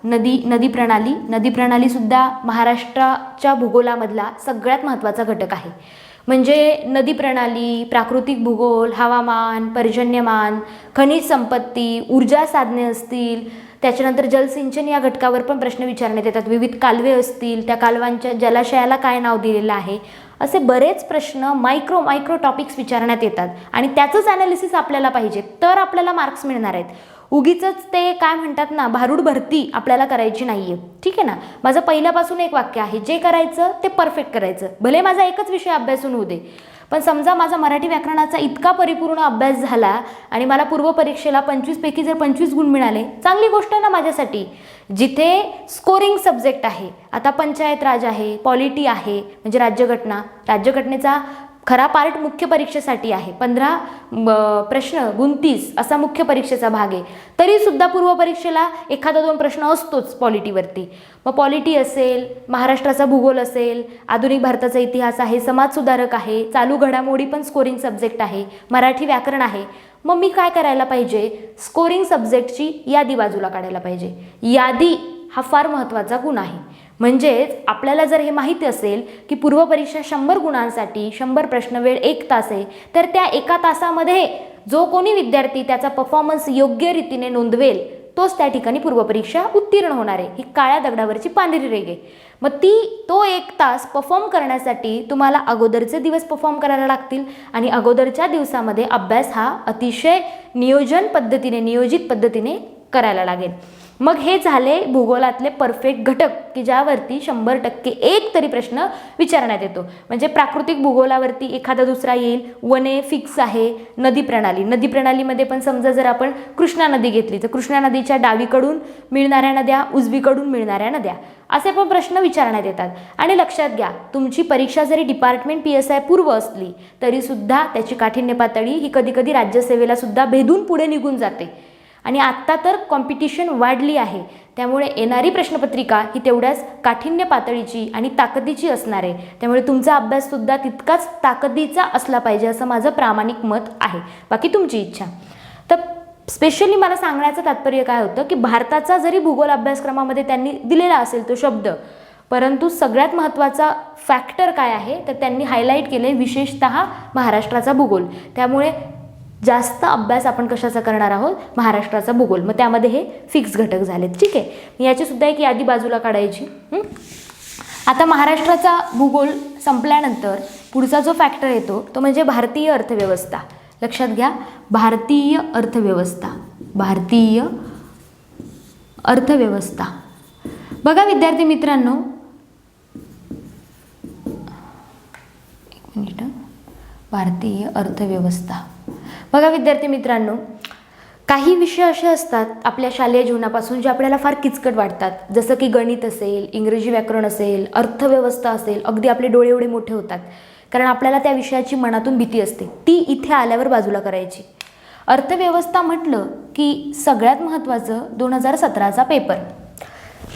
नदी प्रणाली सुद्धा महाराष्ट्राच्या भूगोलामधला सगळ्यात महत्त्वाचा घटक आहे. म्हणजे नदी प्रणाली, प्राकृतिक भूगोल, हवामान, पर्जन्यमान, खनिज संपत्ती, ऊर्जा साधने असतील, त्याच्यानंतर जलसिंचन या घटकावर पण प्रश्न विचारण्यात येतात. विविध कालवे असतील, त्या कालवांच्या जलाशयाला काय नाव दिलेलं आहे, असे बरेच प्रश्न मायक्रो टॉपिक्स विचारण्यात येतात आणि त्याचंच ॲनालिसिस आपल्याला पाहिजे, तर आपल्याला मार्क्स मिळणार आहेत. उगीचच ते काय म्हणतात ना, भारूड भरती आपल्याला करायची नाही आहे. ठीक आहे ना. माझं पहिल्यापासून एक वाक्य आहे, जे करायचं ते परफेक्ट करायचं. भले माझा एकच विषय अभ्यासून होऊ दे, पण समजा माझा मराठी व्याकरणाचा इतका परिपूर्ण अभ्यास झाला आणि मला पूर्व परीक्षेला 25 पैकी जर 25 गुण मिळाले, चांगली गोष्ट आहे ना माझ्यासाठी. जिथे स्कोरिंग सब्जेक्ट आहे, आता पंचायत राज आहे, पॉलिटी आहे, म्हणजे राज्यघटनेचा खरा पार्ट मुख्य परीक्षेसाठी आहे. 15 प्रश्न गुण 30 असा मुख्य परीक्षेचा भाग आहे. तरीसुद्धा पूर्व परीक्षेला एखादा 2 प्रश्न असतोच पॉलिटीवरती. मग पॉलिटी असेल, महाराष्ट्राचा भूगोल असेल, आधुनिक भारताचा इतिहास आहे, समाजसुधारक आहे, चालू घडामोडी पण स्कोरिंग सब्जेक्ट आहे, मराठी व्याकरण आहे. मग मी काय करायला पाहिजे, स्कोरिंग सब्जेक्टची यादी बाजूला काढायला पाहिजे. यादी हा फार महत्त्वाचा गुण आहे. म्हणजेच आपल्याला जर हे माहिती असेल की पूर्व परीक्षा 100 गुणांसाठी 100 प्रश्न, वेळ 1 तास आहे, तर त्या 1 तासामध्ये जो कोणी विद्यार्थी त्याचा परफॉर्मन्स योग्य रीतीने नोंदवेल तोच त्या ठिकाणी पूर्व परीक्षा उत्तीर्ण होणार आहे. ही काळ्या दगडावरची पांढरी रेघ आहे. मग तो 1 तास परफॉर्म करण्यासाठी तुम्हाला अगोदरचे दिवस परफॉर्म करायला लागतील आणि अगोदरच्या दिवसामध्ये अभ्यास हा अतिशय नियोजित पद्धतीने करायला लागेल. मग हे झाले भूगोलातले परफेक्ट घटक की ज्यावरती 100% एक तरी प्रश्न विचारण्यात येतो. म्हणजे प्राकृतिक भूगोलावरती एखादा दुसरा येईल, वने फिक्स आहे, नदी प्रणालीमध्ये पण समजा जर आपण कृष्णा नदी घेतली तर कृष्णा नदीच्या डावीकडून मिळणाऱ्या नद्या, उजवीकडून मिळणाऱ्या नद्या, असे पण प्रश्न विचारण्यात येतात. आणि लक्षात घ्या, तुमची परीक्षा जरी डिपार्टमेंट PSI पूर्व असली तरीसुद्धा त्याची काठिण्य पातळी ही कधी राज्यसेवेला सुद्धा भेदून पुढे निघून जाते. आणि आत्ता तर कॉम्पिटिशन वाढली आहे, त्यामुळे येणारी प्रश्नपत्रिका ही तेवढ्याच काठिण्य पातळीची आणि ताकदीची असणार आहे. त्यामुळे तुमचा अभ्याससुद्धा तितकाच ताकदीचा असला पाहिजे असं माझं प्रामाणिक मत आहे. बाकी तुमची इच्छा. तर स्पेशली मला सांगण्याचं तात्पर्य काय होतं की भारताचा जरी भूगोल अभ्यासक्रमामध्ये त्यांनी दिलेला असेल तो शब्द, परंतु सगळ्यात महत्त्वाचा फॅक्टर काय आहे तर त्यांनी हायलाईट केले विशेषतः महाराष्ट्राचा भूगोल. त्यामुळे जास्त अभ्यास आपण कशाचा करणार आहोत, महाराष्ट्राचा भूगोल. मग त्यामध्ये हे फिक्स घटक झालेत. ठीक आहे. याचीसुद्धा एक यादी बाजूला काढायची. आता महाराष्ट्राचा भूगोल संपल्यानंतर पुढचा जो फॅक्टर येतो तो म्हणजे भारतीय अर्थव्यवस्था. लक्षात घ्या, भारतीय अर्थव्यवस्था. बघा विद्यार्थी मित्रांनो, एक मिनिट. भारतीय अर्थव्यवस्था. बघा विद्यार्थी मित्रांनो, काही विषय असे असतात आपल्या शालेय जीवनापासून जे आपल्याला फार किचकट वाटतात, जसं की गणित असेल, इंग्रजी व्याकरण असेल, अर्थव्यवस्था असेल. अगदी आपले डोळे एवढे मोठे होतात कारण आपल्याला त्या विषयाची मनातून भीती असते. ती इथे आल्यावर बाजूला करायची. अर्थव्यवस्था म्हटलं की सगळ्यात महत्त्वाचं 2017चा पेपर,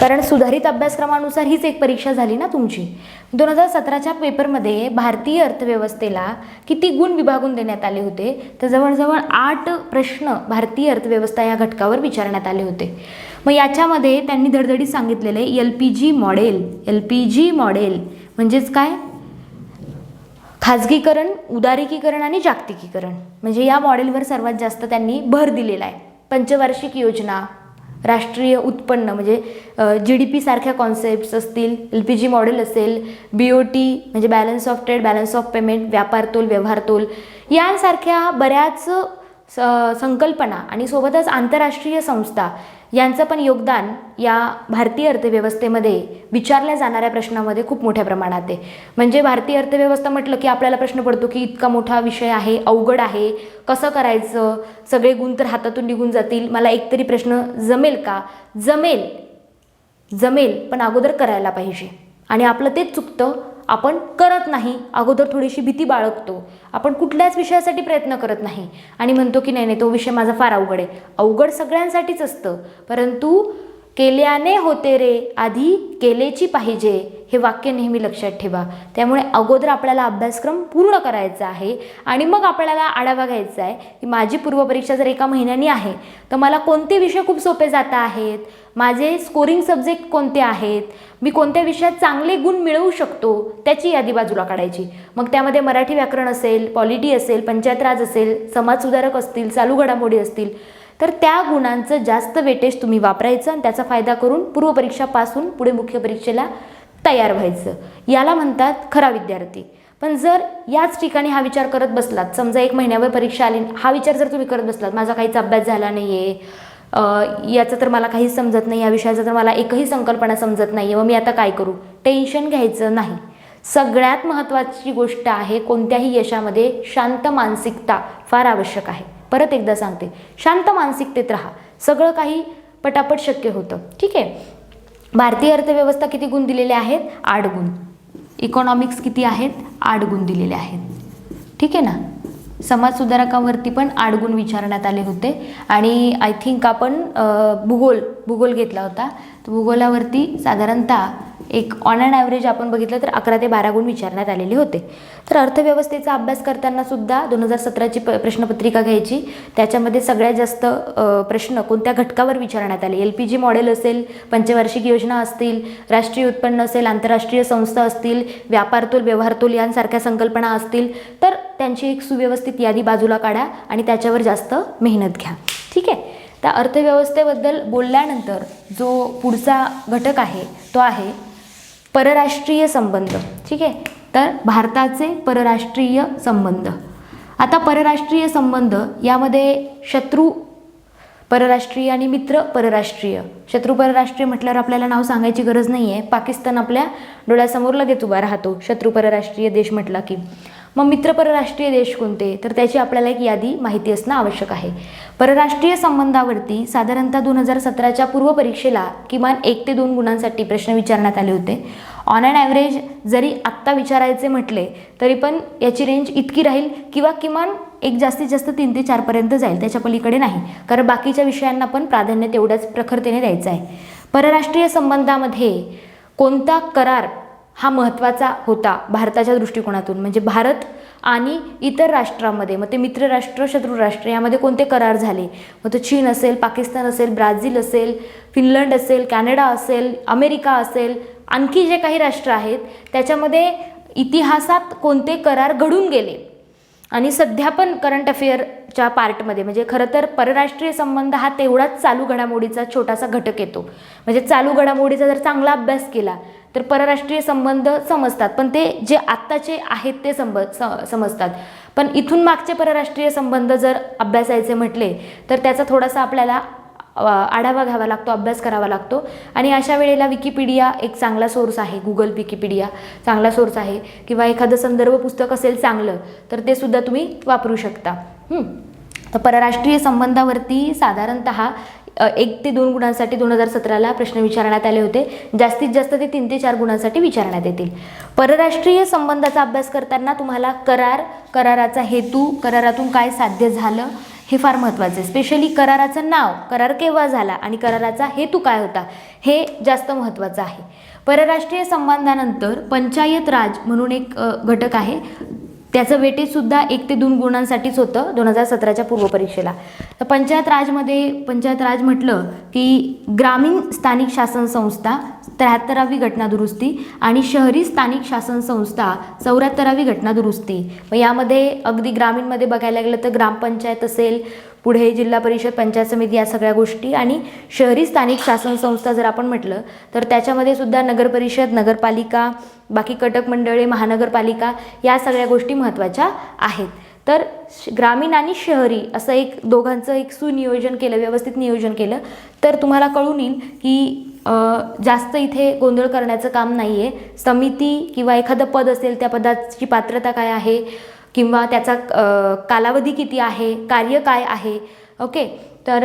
कारण सुधारित अभ्यासक्रमानुसार हीच एक परीक्षा झाली ना तुमची. 2017च्या पेपरमध्ये भारतीय अर्थव्यवस्थेला किती गुण विभागून देण्यात आले होते तर जवळजवळ 8 प्रश्न भारतीय अर्थव्यवस्था या घटकावर विचारण्यात आले होते. मग याच्यामध्ये त्यांनी धडधडीत सांगितलेले LPG मॉडेल म्हणजेच काय, खाजगीकरण, उदारीकरण आणि जागतिकीकरण, म्हणजे या मॉडेलवर सर्वात जास्त त्यांनी भर दिलेला आहे. पंचवार्षिक योजना, राष्ट्रीय उत्पन्न म्हणजे GDP सारख्या कॉन्सेप्ट्स असतील, LPG मॉडेल असेल, BOT म्हणजे balance of trade, balance of payment, व्यापार तोल, व्यवहार तोल, यांसारख्या बऱ्याच संकल्पना आणि सोबतच आंतरराष्ट्रीय संस्था यांचं पण योगदान या भारतीय अर्थव्यवस्थेमध्ये विचारल्या जाणाऱ्या प्रश्नामध्ये खूप मोठ्या प्रमाणात आहे. म्हणजे भारतीय अर्थव्यवस्था म्हटलं की आपल्याला प्रश्न पडतो की इतका मोठा विषय आहे, अवघड आहे, कसं करायचं, सगळे गुण तर हातातून निघून जातील, मला एकतरी प्रश्न जमेल का? जमेल पण अगोदर करायला पाहिजे. आणि आपलं तेच चुकतं, आपण करत नाही, अगोदर थोडीशी भीती बाळगतो, आपण कुठल्याच विषयासाठी प्रयत्न करत नाही आणि म्हणतो की नाही तो विषय माझा फार अवघड आहे. अवघड सगळ्यांसाठीच असतं, परंतु केल्याने होते रे, आधी केलेची पाहिजे हे वाक्य नेहमी लक्षात ठेवा. त्यामुळे अगोदर आपल्याला अभ्यासक्रम पूर्ण करायचा आहे आणि मग आपल्याला आढावा घ्यायचा आहे की माझी पूर्वपरीक्षा जर एका महिन्यानी आहे तर मला कोणते विषय खूप सोपे जात आहेत, माझे स्कोरिंग सब्जेक्ट कोणते आहेत, मी कोणत्या विषयात चांगले गुण मिळवू शकतो, त्याची यादी बाजूला काढायची. मग त्यामध्ये मराठी व्याकरण असेल, पॉलिटी असेल, पंचायत राज असेल, समाजसुधारक असतील, चालू घडामोडी असतील, तर त्या गुणांचं जास्त वेटेज तुम्ही वापरायचं आणि त्याचा फायदा करून पूर्वपरीक्षापासून पुढे मुख्य परीक्षेला तयार व्हायचं. याला म्हणतात खरा विद्यार्थी. पण जर याच ठिकाणी हा विचार करत बसलात, समजा 1 महिन्यावर परीक्षा आली, हा विचार जर तुम्ही करत बसलात, माझा काहीच अभ्यास झाला नाही आहे, याचं तर मला काहीच समजत नाही, या विषयाचं तर मला एकही संकल्पना समजत नाही आहे, मग मी आता काय करू, टेन्शन घ्यायचं नाही. सगळ्यात महत्त्वाची गोष्ट आहे कोणत्याही यशामध्ये शांत मानसिकता फार आवश्यक आहे. परत एकदा सांगते, शांत मानसिकतेत राहा, सगळं काही पटापट शक्य होतं. ठीक आहे. भारतीय अर्थव्यवस्था किती गुण दिलेले आहेत? 8 गुण. इकॉनॉमिक्स किती आहेत? 8 गुण दिलेले आहेत. ठीक आहे ना. समाजसुधारकांवरती पण 8 गुण विचारण्यात आले होते आणि आय थिंक आपण भूगोल घेतला होता. तर भूगोलावरती साधारणतः एक ऑन अँड ॲव्हरेज आपण बघितलं तर 11 ते 12 गुण विचारण्यात आलेले होते. तर अर्थव्यवस्थेचा अभ्यास करताना सुद्धा 2017ची प्रश्नपत्रिका घ्यायची. त्याच्यामध्ये सगळ्यात जास्त प्रश्न कोणत्या घटकावर विचारण्यात आले? LPG मॉडेल असेल, पंचवार्षिक योजना असतील, राष्ट्रीय उत्पन्न असेल, आंतरराष्ट्रीय संस्था असतील, व्यापारतोल, व्यवहारतोल यांसारख्या संकल्पना असतील, तर त्यांची एक सुव्यवस्थित यादी बाजूला काढा आणि त्याच्यावर जास्त मेहनत घ्या. ठीक आहे. त्या अर्थव्यवस्थेबद्दल बोलल्यानंतर जो पुढचा घटक आहे तो आहे परराष्ट्रीय संबंध. ठीक आहे. तर भारताचे परराष्ट्रीय संबंध. आता परराष्ट्रीय संबंध यामध्ये शत्रू परराष्ट्रीय आणि मित्र परराष्ट्रीय. शत्रू परराष्ट्रीय म्हटल्यावर आपल्याला नाव सांगायची गरज नाही आहे. पाकिस्तान आपल्या डोळ्यासमोर लगेच उभा राहतो शत्रू परराष्ट्रीय देश म्हटला की. मग मित्र परराष्ट्रीय देश कोणते? तर त्याची आपल्याला एक यादी माहिती असणं आवश्यक आहे. परराष्ट्रीय संबंधावरती साधारणतः 2017च्या पूर्वपरीक्षेला किमान 1 ते 2 गुणांसाठी प्रश्न विचारण्यात आले होते. ऑन अँड ॲव्हरेज जरी आत्ता विचारायचे म्हटले तरी पण याची रेंज इतकी राहील किंवा किमान एक जास्तीत जास्त 3 ते 4 पर्यंत जाईल, त्याच्या पलीकडे नाही, कारण बाकीच्या विषयांना पण प्राधान्य तेवढ्याच प्रखरतेने द्यायचं आहे. परराष्ट्रीय संबंधामध्ये कोणता करार हा महत्त्वाचा होता भारताच्या दृष्टिकोनातून, म्हणजे भारत आणि इतर राष्ट्रांमध्ये, मग ते मित्र राष्ट्र, शत्रू राष्ट्र यामध्ये कोणते करार झाले? मग तो चीन असेल, पाकिस्तान असेल, ब्राझील असेल, फिनलंड असेल, कॅनडा असेल, अमेरिका असेल, आणखी जे काही राष्ट्र आहेत त्याच्यामध्ये इतिहासात कोणते करार घडून गेले आणि सध्या पण करंट अफेअरच्या पार्टमध्ये, म्हणजे खरं तर परराष्ट्रीय संबंध हा तेवढाच चालू घडामोडीचा छोटासा घटक येतो. म्हणजे चालू घडामोडीचा जर चांगला अभ्यास केला तर परराष्ट्रीय संबंध समजतात, पण ते जे आत्ताचे आहेत ते समजतात. पण इथून मागचे परराष्ट्रीय संबंध जर अभ्यासायचे म्हटले तर त्याचा थोडासा आपल्याला आढावा घ्यावा लागतो, अभ्यास करावा लागतो. आणि अशा वेळेला विकिपीडिया एक चांगला सोर्स आहे. गुगल विकिपीडिया चांगला सोर्स आहे, किंवा एखादं संदर्भ पुस्तक असेल चांगलं तर ते सुद्धा तुम्ही वापरू शकता. तर परराष्ट्रीय संबंधावरती साधारणतः 1 ते 2 गुणांसाठी 2017ला प्रश्न विचारण्यात आले होते. जास्तीत जास्त ते 3 ते 4 गुणांसाठी विचारण्यात येतील. परराष्ट्रीय संबंधाचा अभ्यास करताना तुम्हाला कराराचा हेतू, करारातून काय साध्य झालं हे फार महत्त्वाचं आहे. स्पेशली कराराचं नाव, करार केव्हा झाला आणि कराराचा हेतू काय होता हे जास्त महत्त्वाचं आहे. परराष्ट्रीय संबंधानंतर पंचायत राज म्हणून एक घटक आहे. त्याचं वेटेजसुद्धा 1 ते 2 गुणांसाठीच होतं 2017च्या पूर्वपरीक्षेला. तर पंचायत राज म्हटलं की ग्रामीण स्थानिक शासन संस्था 73वी घटना दुरुस्ती आणि शहरी स्थानिक शासन संस्था 74वी घटना दुरुस्ती. मग यामध्ये अगदी ग्रामीणमध्ये बघायला गेलं तर ग्रामपंचायत असेल, पुढे जिल्हा परिषद, पंचायत समिती या सगळ्या गोष्टी, आणि शहरी स्थानिक शासन संस्था जर आपण म्हटलं तर त्याच्यामध्ये सुद्धा नगरपरिषद, नगरपालिका, बाकी कटक मंडळे, महानगरपालिका या सगळ्या गोष्टी महत्त्वाच्या आहेत. तर ग्रामीण आणि शहरी असं एक दोघांचं एक सुनियोजन केलं, व्यवस्थित नियोजन केलं तर तुम्हाला कळून येईल की जास्त इथे गोंधळ करण्याचं काम नाही आहे. समिती किंवा एखादं पद असेल, त्या पदाची पात्रता काय आहे किंवा त्याचा कालावधी किती आहे, कार्य काय आहे. ओके. तर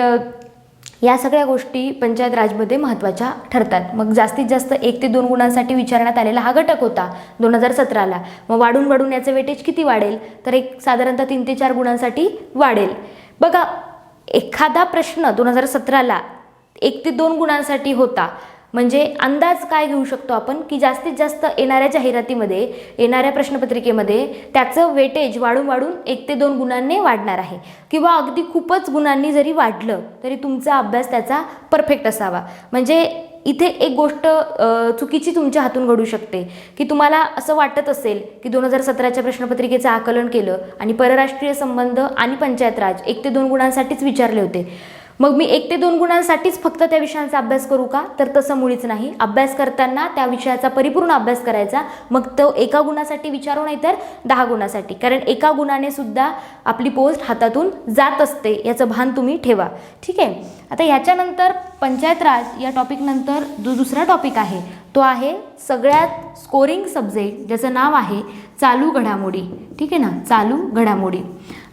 या सगळ्या गोष्टी पंचायत राजमध्ये महत्त्वाच्या ठरतात. मग जास्तीत जास्त 1 ते 2 गुणांसाठी विचारण्यात आलेला हा घटक होता 2017ला. मग वाढून याचं वेटेज किती वाढेल तर एक साधारणतः 3 ते 4 गुणांसाठी वाढेल. बघा, एखादा प्रश्न 2017ला 1 ते 2 गुणांसाठी होता, म्हणजे अंदाज काय घेऊ शकतो आपण की जास्तीत जास्त येणाऱ्या जाहिरातीमध्ये, येणाऱ्या प्रश्नपत्रिकेमध्ये त्याचं वेटेज वाढून वाढून 1 ते 2 गुणांनी वाढणार आहे, किंवा अगदी खूपच गुणांनी जरी वाढलं तरी तुमचा अभ्यास त्याचा परफेक्ट असावा. म्हणजे इथे एक गोष्ट चुकीची तुमच्या हातून घडू शकते की तुम्हाला असं वाटत असेल की 2017च्या प्रश्नपत्रिकेचं आकलन केलं आणि परराष्ट्रीय संबंध आणि पंचायत राज 1 ते 2 गुणांसाठीच विचारले होते, मग मी 1 ते 2 गुणांसाठीच फक्त त्या विषयांचा अभ्यास करू का? तर तसं मुळीच नाही. अभ्यास करताना त्या विषयाचा परिपूर्ण अभ्यास करायचा, मग तो 1 गुणासाठी विचारू नाही तर 10 गुणासाठी, कारण 1 गुणाने सुद्धा आपली पोस्ट हातातून जात असते, याचं भान तुम्ही ठेवा. ठीक आहे. आता याच्यानंतर पंचायत राज या टॉपिकनंतर जो दुसरा टॉपिक आहे तो आहे सगळ्यात स्कोरिंग सब्जेक्ट, ज्याचं नाव आहे चालू घडामोडी. ठीक आहे ना, चालू घडामोडी.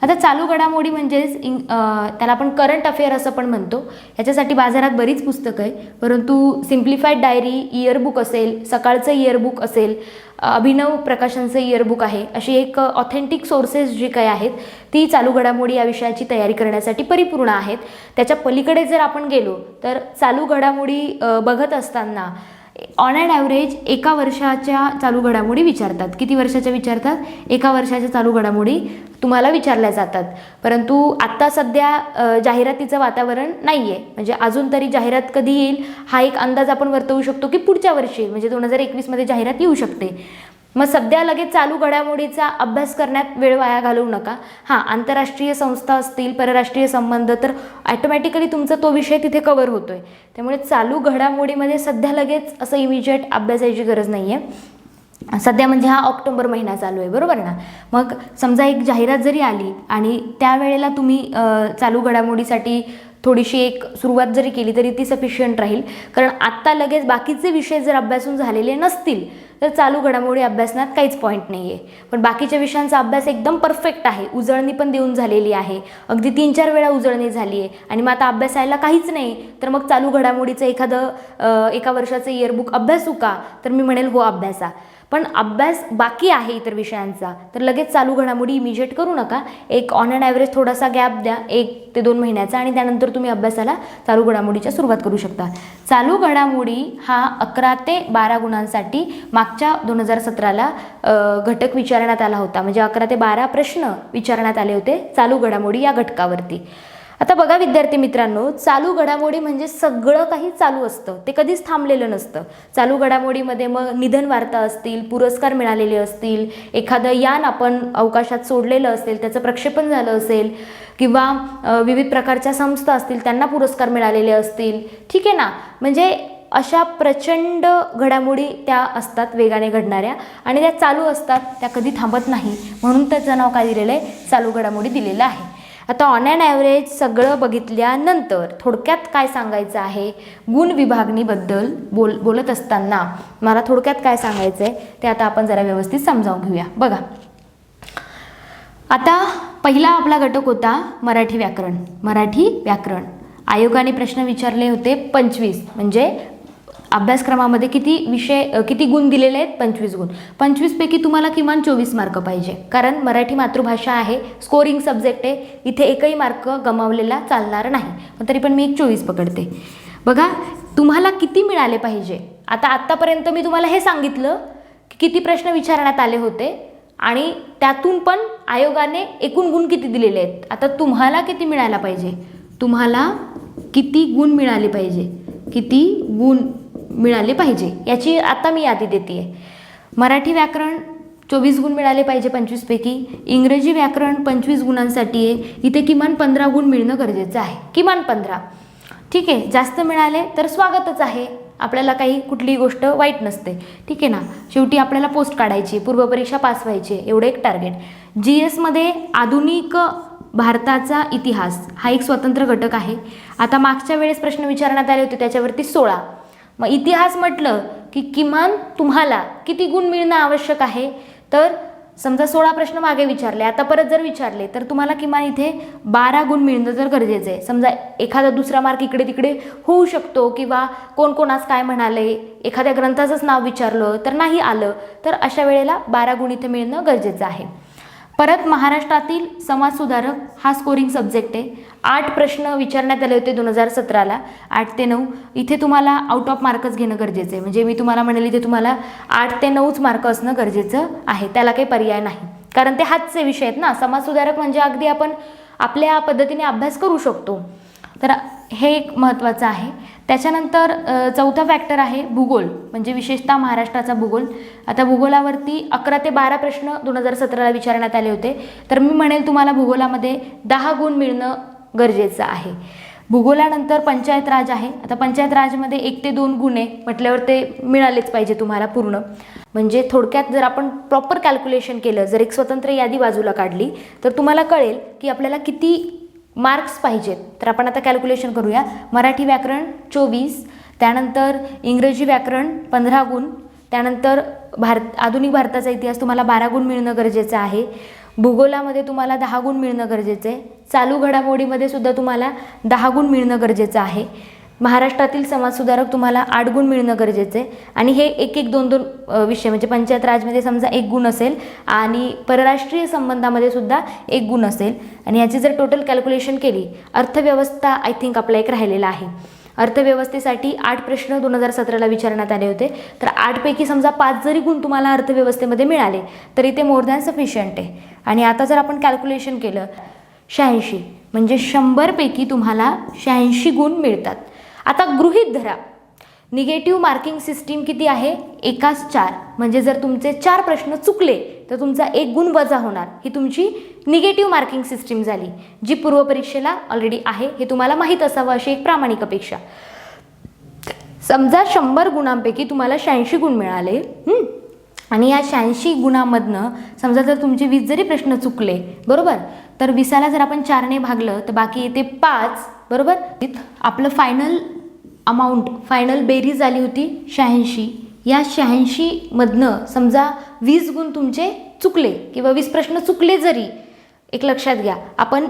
आता चालू घडामोडी म्हणजेच त्याला आपण करंट अफेअर असं पण म्हणतो. याच्यासाठी बाजारात बरीच पुस्तकं आहे, परंतु सिम्प्लिफाईड डायरी, इयरबुक असेल, सकाळचं इयरबुक असेल, अभिनव प्रकाशनचं इयरबुक आहे, अशी एक ऑथेंटिक सोर्सेस जी काही आहेत ती चालू घडामोडी या विषयाची तयारी करण्यासाठी परिपूर्ण आहेत. त्याच्या पलीकडे जर आपण गेलो तर चालू घडामोडी बघत असताना ऑन ॲन ॲव्हरेज 1 वर्षाच्या चालू घडामोडी विचारतात. किती वर्षाच्या विचारतात? 1 वर्षाच्या चालू घडामोडी तुम्हाला विचारल्या जातात. परंतु आत्ता सध्या जाहिरातीचं वातावरण नाही आहे, म्हणजे अजून तरी जाहिरात कधी येईल हा एक अंदाज आपण वर्तवू शकतो की पुढच्या वर्षी, म्हणजे 2021मध्ये जाहिरात येऊ शकते. मग सध्या लगेच चालू घडामोडीचा अभ्यास करण्यात वेळ वाया घालवू नका. हां, आंतरराष्ट्रीय संस्था असतील, परराष्ट्रीय संबंध, तर ॲटोमॅटिकली तुमचा तो विषय तिथे कवर होतो आहे. त्यामुळे चालू घडामोडीमध्ये सध्या लगेच असं इमिजिएट अभ्यासाची गरज नाही आहे. सध्या म्हणजे हा ऑक्टोबर महिना चालू आहे, बरोबर ना. मग समजा एक जाहिरात जरी आली आणि त्यावेळेला तुम्ही चालू घडामोडीसाठी थोडीशी एक सुरुवात जरी केली तरी ती सफिशियंट राहील, कारण आत्ता लगेच बाकीचे विषय जर अभ्यासून झालेले नसतील तर चालू घडामोडी अभ्यासण्यात काहीच पॉईंट नाही आहे. पण बाकीच्या विषयांचा अभ्यास एकदम परफेक्ट आहे, उजळणी पण देऊन झालेली आहे, अगदी 3-4 वेळा उजळणी झाली आहे आणि मग आता अभ्यासायला काहीच नाही, तर मग चालू घडामोडीचं एखादं 1 वर्षाचं इयरबुक अभ्यासू का? तर मी म्हणेल हो, अभ्यासा. पण अभ्यास बाकी आहे इतर विषयांचा, तर लगेच चालू घडामोडी इमिजिएट करू नका. एक ऑन ॲन ॲव्हरेज थोडासा गॅप द्या, 1 ते 2 महिन्याचा, आणि त्यानंतर तुम्ही अभ्यासाला चालू घडामोडीच्या सुरुवात करू शकता. चालू घडामोडी हा 11 ते 12 गुणांसाठी मागच्या 2017ला घटक विचारण्यात आला होता, म्हणजे 11 ते 12 प्रश्न विचारण्यात आले होते चालू घडामोडी या घटकावरती. आता बघा विद्यार्थी मित्रांनो, चालू घडामोडी म्हणजे सगळं काही चालू असतं, ते कधीच थांबलेलं नसतं. चालू घडामोडीमध्ये मग निधन वार्ता असतील, पुरस्कार मिळालेले असतील, एखादं यान आपण अवकाशात सोडलेलं असेल, त्याचं प्रक्षेपण झालं असेल, किंवा विविध प्रकारच्या संस्था असतील त्यांना पुरस्कार मिळालेले असतील. ठीक आहे ना, म्हणजे अशा प्रचंड घडामोडी त्या असतात वेगाने घडणाऱ्या, आणि त्या चालू असतात, त्या कधी थांबत नाही, म्हणून त्याचं नाव काय दिलेलं आहे? चालू घडामोडी दिलेलं आहे. आता ऑन ॲन ॲव्हरेज सगळं बघितल्यानंतर थोडक्यात काय सांगायचं आहे, गुण विभागणीबद्दल बोलत असताना मला थोडक्यात काय सांगायचं आहे ते आता आपण जरा व्यवस्थित समजावून घेऊया. बघा, आता पहिला आपला घटक होता मराठी व्याकरण. मराठी व्याकरण आयोगाने प्रश्न विचारले होते 25, म्हणजे अभ्यासक्रमामध्ये किती गुण दिलेले आहेत? 25 गुण. 25 पैकी तुम्हाला किमान 24 मार्क पाहिजे, कारण मराठी मातृभाषा आहे, स्कोरिंग सब्जेक्ट आहे, इथे एकही मार्क गमावलेला चालणार नाही. पण तरी पण मी 24 पकडते. बघा, तुम्हाला किती मिळाले पाहिजे? आत्तापर्यंत मी तुम्हाला हे सांगितलं की किती प्रश्न विचारण्यात आले होते आणि त्यातून पण आयोगाने एकूण गुण किती दिलेले आहेत. आता तुम्हाला किती मिळायला पाहिजे? तुम्हाला किती गुण मिळाले पाहिजे? किती गुण मिळाले पाहिजे याची आता मी यादी देते आहे. मराठी व्याकरण 24 गुण मिळाले पाहिजे 25 पैकी. इंग्रजी व्याकरण 25 गुणांसाठी आहे, इथे किमान 15 गुण मिळणं गरजेचं आहे, किमान 15. ठीक आहे, जास्त मिळाले तर स्वागतच आहे, आपल्याला काही कुठलीही गोष्ट वाईट नसते. ठीक आहे ना, शेवटी आपल्याला पोस्ट काढायची, पूर्वपरीक्षा पास व्हायची, एवढं एक टार्गेट. GS मध्ये आधुनिक भारताचा इतिहास हा एक स्वतंत्र घटक आहे. आता मागच्या वेळेस प्रश्न विचारण्यात आले होते त्याच्यावरती 16. मग इतिहास म्हटलं की किमान तुम्हाला किती गुण मिळणं आवश्यक आहे? तर समजा 16 प्रश्न मागे विचारले, आता परत जर विचारले तर तुम्हाला किमान इथे 12 गुण मिळणं तर गरजेचं आहे. समजा एखादा दुसरा मार्क इकडे तिकडे होऊ शकतो, किंवा कोण आज काय म्हणाले, एखाद्या ग्रंथाचंच नाव विचारलं तर नाही आलं, तर अशा वेळेला 12 गुण इथे मिळणं गरजेचं आहे. परत महाराष्ट्रातील समाजसुधारक हा स्कोरिंग सब्जेक्ट आहे. 8 प्रश्न विचारण्यात आले होते 2017ला, 8 ते 9. इथे तुम्हाला आउट ऑफ मार्कच घेणं गरजेचं आहे. म्हणजे मी तुम्हाला म्हणाले इथे तुम्हाला 8 ते 9च मार्क असणं गरजेचं आहे, त्याला काही पर्याय नाही. कारण ते हातचे विषय आहेत ना. समाजसुधारक म्हणजे अगदी आपण आपल्या पद्धतीने अभ्यास करू शकतो. तर हे एक महत्त्वाचं आहे. त्याच्यानंतर चौथा फॅक्टर आहे भूगोल, म्हणजे विशेषतः महाराष्ट्राचा भूगोल. आता भूगोलावरती 11 ते 12 प्रश्न 2017ला विचारण्यात आले होते. तर मी म्हणेल तुम्हाला भूगोलामध्ये 10 गुण मिळणं गरजेचं आहे. भूगोलानंतर पंचायत राज आहे. आता पंचायत राजमध्ये 1 ते 2 गुण आहे म्हटल्यावर ते मिळालेच पाहिजे तुम्हाला पूर्ण. म्हणजे थोडक्यात जर आपण प्रॉपर कॅल्क्युलेशन केलं, जर एक स्वतंत्र यादी बाजूला काढली तर तुम्हाला कळेल की आपल्याला किती मार्क्स पाहिजेत. तर आपण आता कॅल्क्युलेशन करूया. मराठी व्याकरण 24, त्यानंतर इंग्रजी व्याकरण 15 गुण, त्यानंतर आधुनिक भारताचा इतिहास तुम्हाला 12 गुण मिळणं गरजेचं आहे. भूगोलामध्ये तुम्हाला 10 गुण मिळणं गरजेचं आहे. चालू घडामोडीमध्ये सुद्धा तुम्हाला 10 गुण मिळणं गरजेचं आहे. महाराष्ट्रातील समाजसुधारक तुम्हाला 8 गुण मिळणं गरजेचं आहे. आणि हे 1-1, 2-2 विषय, म्हणजे पंचायत राजमध्ये समजा 1 गुण असेल आणि परराष्ट्रीय संबंधामध्ये सुद्धा 1 गुण असेल. आणि याची जर टोटल कॅल्क्युलेशन केली, अर्थव्यवस्था आय थिंक आपला एक राहिलेला आहे. अर्थव्यवस्थेसाठी 8 प्रश्न 2017ला विचारण्यात आले होते. तर 8 पैकी समजा 5 जरी गुण तुम्हाला अर्थव्यवस्थेमध्ये मिळाले तरी ते मोर दॅन सफिशियंट आहे. आणि आता जर आपण कॅल्क्युलेशन केलं 86, म्हणजे 100 पैकी तुम्हाला 86 गुण मिळतात. आता गृहीत धरा निगेटिव्ह मार्किंग सिस्टीम किती आहे, 1/4. म्हणजे जर तुमचे 4 प्रश्न चुकले तर तुमचा 1 गुण वजा होणार. ही तुमची निगेटिव्ह मार्किंग सिस्टीम झाली, जी पूर्वपरीक्षेला ऑलरेडी आहे. हे तुम्हाला माहीत असावं अशी एक प्रामाणिक अपेक्षा. समजा 100 गुणांपैकी तुम्हाला 86 गुण मिळाले, आणि या 86 गुणांमधनं समजा जर तुमचे 20 जरी प्रश्न चुकले, बरोबर, तर 20ला जर आपण 4ने भागलं तर बाकी येते 5, बरोबर. आपलं फायनल बेरीज आली होती 86. या 86 मधनं समजा 20 गुण तुमचे चुकले किंवा 20 प्रश्न चुकले जरी, एक लक्षात घ्या आपण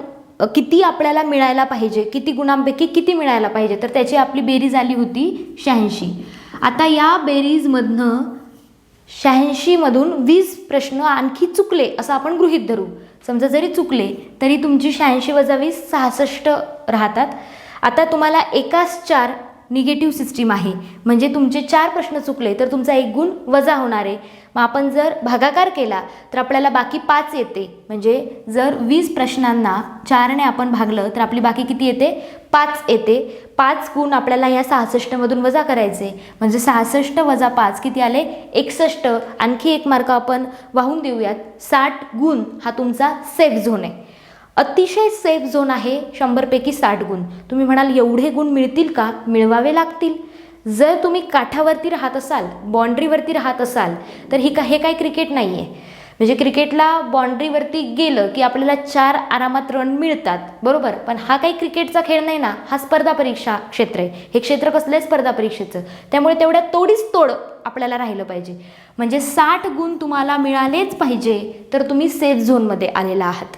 किती आपल्याला मिळायला पाहिजे, किती गुणांपैकी किती मिळायला पाहिजे, तर त्याची आपली बेरीज आली होती 86. आता या बेरीजमधनं 86 मधून 20 प्रश्न आणखी चुकले असं आपण गृहीत धरू. समजा जरी चुकले तरी तुमची 86 वजा 20 66 राहतात. आता तुम्हाला 1/4 निगेटिव्ह सिस्टीम आहे, म्हणजे तुमचे 4 प्रश्न चुकले तर तुमचा 1 गुण वजा होणार आहे. मग आपण जर भागाकार केला तर आपल्याला बाकी 5 येते. म्हणजे जर 20 प्रश्नांना 4ने आपण भागलं तर आपली बाकी किती येते, 5 येते. 5 गुण आपल्याला या 66मधून वजा करायचे, म्हणजे 66 वजा 5 किती आले, 61. आणखी 1 मार्क आपण वाहून देऊयात. 60 गुण हा तुमचा सेफ झोन आहे, अतिशय सेफ झोन आहे. 100 पैकी 60 गुण. तुम्ही म्हणाल एवढे गुण मिळतील का, मिळवावे लागतील. जर तुम्ही काठावरती राहत असाल, बाँड्रीवरती राहत असाल तर हे काही क्रिकेट नाही आहे. म्हणजे क्रिकेटला बाँड्रीवरती गेलं की आपल्याला 4 आरामात रन मिळतात, बरोबर. पण हा काही क्रिकेटचा खेळ नाही ना, हा स्पर्धा परीक्षा क्षेत्र आहे. हे क्षेत्र कसलं आहे, स्पर्धा परीक्षेचं. त्यामुळे तेवढ्या तोडीस तोड आपल्याला राहिलं पाहिजे. म्हणजे 60 गुण तुम्हाला मिळालेच पाहिजे तर तुम्ही सेफ झोनमध्ये आलेला आहात.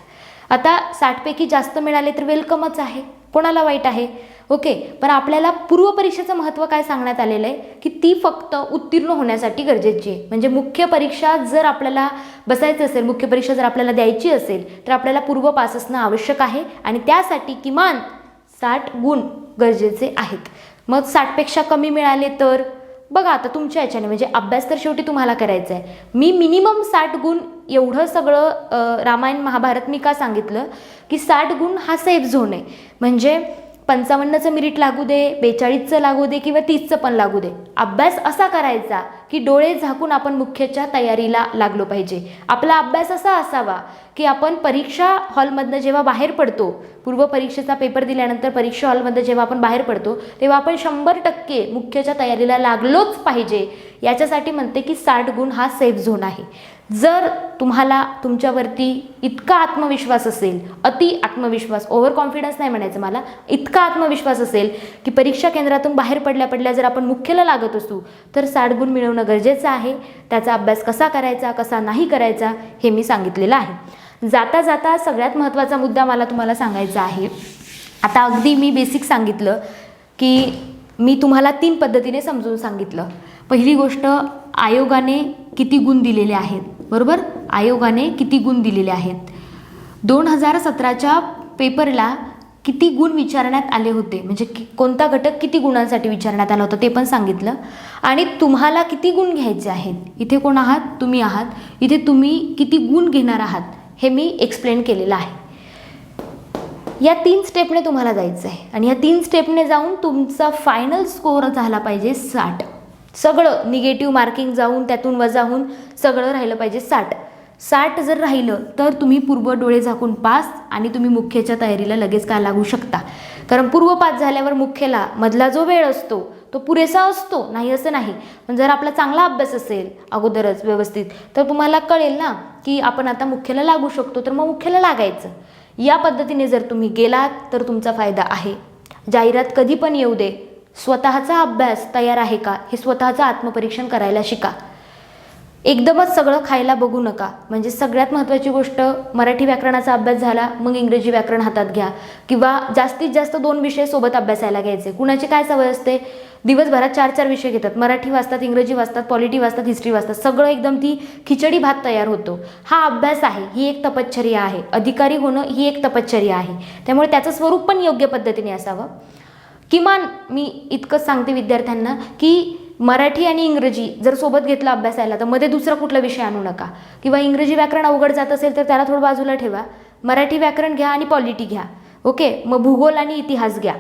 आता 60 पैकी जास्त मिळाले तर वेलकमच आहे, कोणाला वाईट आहे, ओके. पण आपल्याला पूर्वपरीक्षेचं महत्त्व काय सांगण्यात आलेलं आहे की ती फक्त उत्तीर्ण होण्यासाठी गरजेची आहे. म्हणजे मुख्य परीक्षा जर आपल्याला बसायचं असेल, मुख्य परीक्षा जर आपल्याला द्यायची असेल तर आपल्याला पूर्व पास असणं आवश्यक आहे. आणि त्यासाठी किमान 60 गुण गरजेचे आहेत. मग 60पेक्षा कमी मिळाले तर बघा आता तुमच्या याच्याने, म्हणजे अभ्यास तर शेवटी तुम्हाला करायचा आहे. मी मिनिमम 60 गुण एवढं सगळं रामायण महाभारत मी का सांगितलं की 60 गुण हा सेफ झोन आहे. म्हणजे 55चं मेरिट लागू दे, 42चं लागू दे किंवा 30चं पण लागू दे, अभ्यास असा करायचा की डोळे झाकून आपण मुख्यच्या तयारीला लागलो पाहिजे. आपला अभ्यास असा असावा की आपण परीक्षा हॉलमधनं जेव्हा बाहेर पडतो, पूर्व परीक्षेचा पेपर दिल्यानंतर परीक्षा हॉलमध्ये जेव्हा आपण बाहेर पडतो तेव्हा आपण 100% मुख्यच्या तयारीला लागलोच पाहिजे. याच्यासाठी म्हणते की 60 गुण हा सेफ झोन आहे. जर तुम्हाला तुमच्यावरती इतका आत्मविश्वास असेल, अति आत्मविश्वास, ओव्हर कॉन्फिडन्स नाही म्हणायचं मला, इतका आत्मविश्वास असेल की परीक्षा केंद्रातून बाहेर पडल्या जर आपण मुख्यला लागत असू तर 60 गुण मिळवणं गरजेचं आहे. त्याचा अभ्यास कसा करायचा, कसा नाही करायचा हे मी सांगितलेलं आहे. जाता जाता सगळ्यात महत्त्वाचा मुद्दा मला तुम्हाला सांगायचा आहे. आता अगदी मी बेसिक सांगितलं की मी तुम्हाला 3 पद्धतीने समजून सांगितलं. पहिली गोष्ट, आयोगाने किती गुण दिलेले आहेत, बरोबर. आयोगाने किती गुण दिलेले आहेत. 2017च्या पेपरला किती गुण विचारण्यात आले होते, म्हणजे कोणता घटक किती गुणांसाठी विचारण्यात आला होता ते पण सांगितलं. आणि तुम्हाला किती गुण घ्यायचे आहेत, इथे कोण आहात, तुम्ही आहात, इथे तुम्ही किती गुण घेणार आहात हे मी एक्सप्लेन केलेलं आहे. या 3 स्टेपने तुम्हाला जायचं आहे आणि या 3 स्टेपने जाऊन तुमचा फायनल स्कोअर झाला पाहिजे 60. सगळं निगेटिव्ह मार्किंग जाऊन त्यातून वजा होऊन सगळं राहिलं पाहिजे 60 जर राहिलं तर तुम्ही पूर्व डोळे झाकून पास आणि तुम्ही मुख्यच्या तयारीला लगेच का लागू शकता. कारण पूर्व पास झाल्यावर मुख्यला मधला जो वेळ असतो तो पुरेसा असतो, नाही असं नाही, पण जर आपला चांगला अभ्यास असेल अगोदरच व्यवस्थित तर तुम्हाला कळेल ना की आपण आता मुख्यला लागू शकतो, तर मग मुख्यला लागायचं. या पद्धतीने जर तुम्ही गेलात तर तुमचा फायदा आहे. जाहिरात कधी पण येऊ दे, स्वतःचा अभ्यास तयार आहे का हे स्वतःचं आत्मपरीक्षण करायला शिका. एकदमच सगळं खायला बघू नका. म्हणजे सगळ्यात महत्त्वाची गोष्ट, मराठी व्याकरणाचा अभ्यास झाला मग इंग्रजी व्याकरण हातात घ्या, किंवा जास्तीत जास्त 2 विषय सोबत अभ्यासायला घ्यायचे. कुणाची काय सवय असते, दिवसभरात 4 विषय घेतात, मराठी वाचतात, इंग्रजी वाचतात, पॉलिटी वाचतात, हिस्ट्री वाचतात, सगळं एकदम ती खिचडी भात तयार होतो. हा अभ्यास आहे, ही एक तपश्चर्या आहे. अधिकारी होणं ही एक तपश्चर्या आहे. त्यामुळे त्याचं स्वरूप पण योग्य पद्धतीने असावं. किमान मी इतकंच सांगते विद्यार्थ्यांना की मराठी आणि इंग्रजी जर सोबत घेतलं अभ्यासायला तर मध्ये दुसरा कुठला विषय आणू नका. किंवा इंग्रजी व्याकरण अवघड जात असेल तर त्याला थोडं बाजूला ठेवा, मराठी व्याकरण घ्या आणि पॉलिटी घ्या. ओके, मग भूगोल आणि इतिहास घ्या,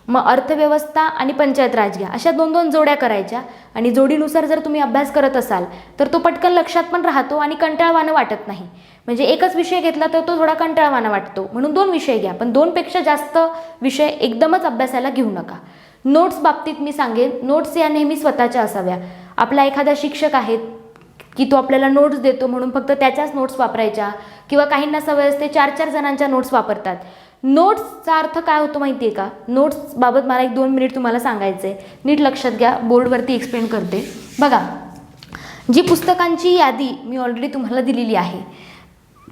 मग अर्थव्यवस्था आणि पंचायत राज घ्या. अशा 2-2 जोड्या करायच्या आणि जोडीनुसार जर तुम्ही अभ्यास करत असाल तर तो पटकन लक्षात पण राहतो आणि कंटाळवाणं वाटत नाही. म्हणजे एकच विषय घेतला तर तो थोडा कंटाळवाणा वाटतो, म्हणून 2 विषय घ्या, पण 2 पेक्षा जास्त विषय एकदमच अभ्यासाला घेऊ नका. नोट्स बाबतीत मी सांगेन, नोट्स या नेहमी स्वतःच्या असाव्या. आपला एखादा शिक्षक आहे की तो आपल्याला नोट्स देतो म्हणून फक्त त्याच्याच नोट्स वापरायच्या, किंवा काहींना सवय असते 4-4 जणांच्या नोट्स वापरतात. नोट्सचा अर्थ काय होतो माहिती आहे का? नोट्सबाबत मला 1-2 मिनिट तुम्हाला सांगायचं आहे, नीट लक्षात घ्या, बोर्डवरती एक्सप्लेन करते. बघा, जी पुस्तकांची यादी मी ऑलरेडी तुम्हाला दिलेली आहे.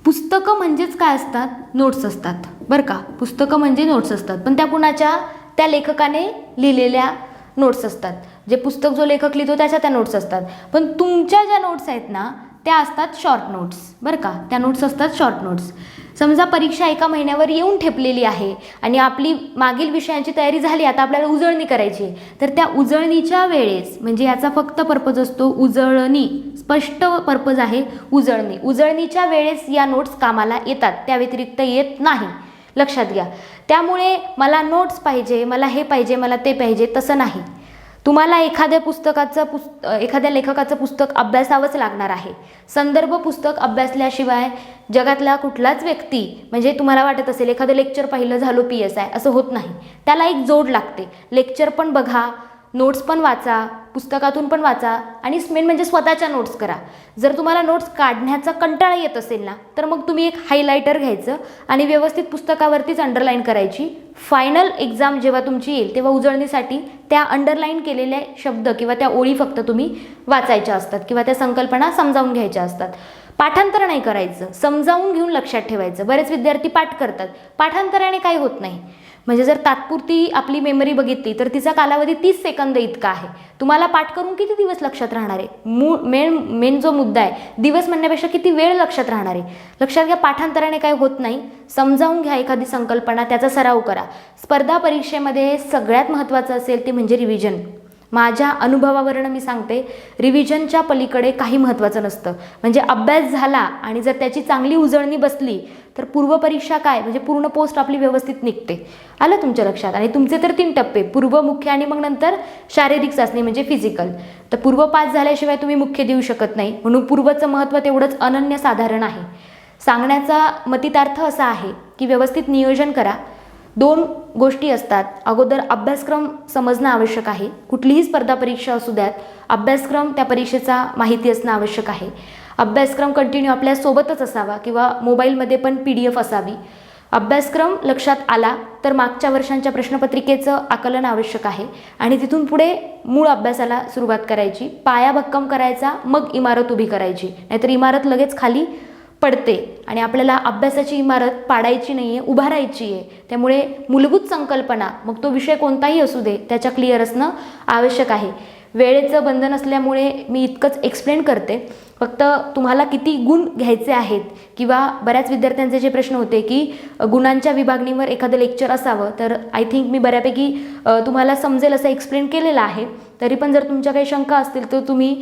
पुस्तकं म्हणजेच काय असतात, नोट्स असतात बरं का. पुस्तकं म्हणजे नोट्स असतात, पण त्या कुणाच्या, त्या लेखकाने लिहिलेल्या नोट्स असतात. जे पुस्तक जो लेखक लिहितो त्याच्या त्या नोट्स असतात. पण तुमच्या ज्या नोट्स आहेत ना त्या असतात शॉर्ट नोट्स बरं का. त्या नोट्स असतात शॉर्ट नोट्स. समजा परीक्षा 1 महिन्यावर येऊन ठेपलेली आहे आणि आपली मागील विषयांची तयारी झाली, आता आपल्याला उजळणी करायची, तर त्या उजळणीच्या वेळेस, म्हणजे याचा फक्त पर्पज असतो उजळणी, स्पष्ट पर्पज आहे उजळणी. उजळणीच्या वेळेस या नोट्स कामाला येतात, त्या व्यतिरिक्त येत नाही, लक्षात घ्या. त्यामुळे मला नोट्स पाहिजे, मला हे पाहिजे, मला ते पाहिजे, तसं नाही. तुम्हाला एखाद्या लेखकाचं पुस्तक अभ्यासावंच लागणार आहे. संदर्भ पुस्तक अभ्यासल्याशिवाय जगातला कुठलाच व्यक्ती, म्हणजे तुम्हाला वाटत असेल एखादं लेक्चर पाहिलं झालो PSI, असं होत नाही. त्याला एक जोड लागते. लेक्चर पण बघा, नोट्स पण वाचा, पुस्तकातून पण वाचा, आणि मेन म्हणजे स्वतःच्या नोट्स करा. जर तुम्हाला नोट्स काढण्याचा कंटाळा येत असेल ना तर मग तुम्ही एक हायलायटर घ्यायचं आणि व्यवस्थित पुस्तकावरतीच अंडरलाईन करायची. फायनल एक्झाम जेव्हा तुमची येईल तेव्हा उजळणीसाठी त्या अंडरलाईन केलेले शब्द किंवा त्या ओळी फक्त तुम्ही वाचायच्या असतात किंवा त्या संकल्पना समजावून घ्यायच्या असतात. पाठांतर नाही करायचं, समजावून घेऊन लक्षात ठेवायचं. बरेच विद्यार्थी पाठ करतात, पाठांतराने काही होत नाही. म्हणजे जर तात्पुरती आपली मेमरी बघितली तर तिचा कालावधी 30 सेकंद इतका आहे. तुम्हाला पाठ करून किती दिवस लक्षात राहणार आहे? मेन जो मुद्दा आहे, दिवस म्हणण्यापेक्षा किती वेळ लक्षात राहणार आहे. लक्षात घ्या, पाठांतराने काही होत नाही. समजावून घ्या एखादी संकल्पना, त्याचा सराव करा. स्पर्धा परीक्षेमध्ये सगळ्यात महत्त्वाचं असेल ते म्हणजे रिव्हिजन. माझ्या अनुभवावरून मी सांगते, रिव्हिजनच्या पलीकडे काही महत्त्वाचं नसतं. म्हणजे अभ्यास झाला आणि जर त्याची चांगली उजळणी बसली तर पूर्वपरीक्षा काय, म्हणजे पूर्ण पोस्ट आपली व्यवस्थित निघते. आलं तुमच्या लक्षात? आणि तुमचे तर 3 टप्पे, पूर्व, मुख्य आणि मग नंतर शारीरिक चाचणी म्हणजे फिजिकल. तर पूर्व पास झाल्याशिवाय तुम्ही मुख्य देऊ शकत नाही, म्हणून पूर्वचं महत्त्व तेवढंच अनन्यसाधारण आहे. सांगण्याचा मतितार्थ असा आहे की व्यवस्थित नियोजन करा. 2 गोष्टी असतात. अगोदर अभ्यासक्रम समजणं आवश्यक आहे. कुठलीही स्पर्धा परीक्षा असू द्यात, अभ्यासक्रम त्या परीक्षेचा माहिती असणं आवश्यक आहे. अभ्यासक्रम कंटिन्यू आपल्या सोबतच असावा किंवा मोबाईलमध्ये पण PDF असावी. अभ्यासक्रम लक्षात आला तर मागच्या वर्षांच्या प्रश्नपत्रिकेचं आकलन आवश्यक आहे आणि तिथून पुढे मूळ अभ्यासाला सुरुवात करायची. पाया भक्कम करायचा, मग इमारत उभी करायची, नाहीतर इमारत लगेच खाली पडते आणि आपल्याला अभ्यासाची इमारत पाडायची नाही आहे, उभारायची आहे. त्यामुळे मूलभूत संकल्पना, मग तो विषय कोणताही असू दे, त्याच्या क्लिअर असणं आवश्यक आहे. वेळेचं बंधन असल्यामुळे मी इतकंच एक्सप्लेन करते. फक्त तुम्हाला किती गुण घ्यायचे आहेत किंवा बऱ्याच विद्यार्थ्यांचे जे प्रश्न होते की गुणांच्या विभागणीवर एखादं लेक्चर असावं, तर आय थिंक मी बऱ्यापैकी तुम्हाला समजेल असं एक्सप्लेन केलेलं आहे. तरी पण जर तुमच्या काही शंका असतील तर तुम्ही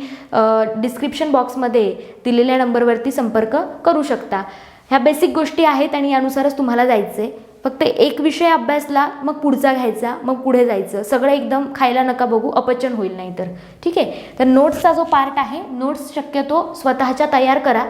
डिस्क्रिप्शन बॉक्समध्ये दिलेल्या नंबरवरती संपर्क करू शकता. ह्या बेसिक गोष्टी आहेत आणि यानुसारच तुम्हाला जायचं आहे. फक्त एक विषय अभ्यासला, मग पुढचा घ्यायचा, मग पुढे जायचं. सगळं एकदम खायला नका बघू, अपचन होईल नाही तर. ठीक आहे. तर नोट्सचा जो पार्ट आहे, नोट्स शक्यतो स्वतःच्या तयार करा.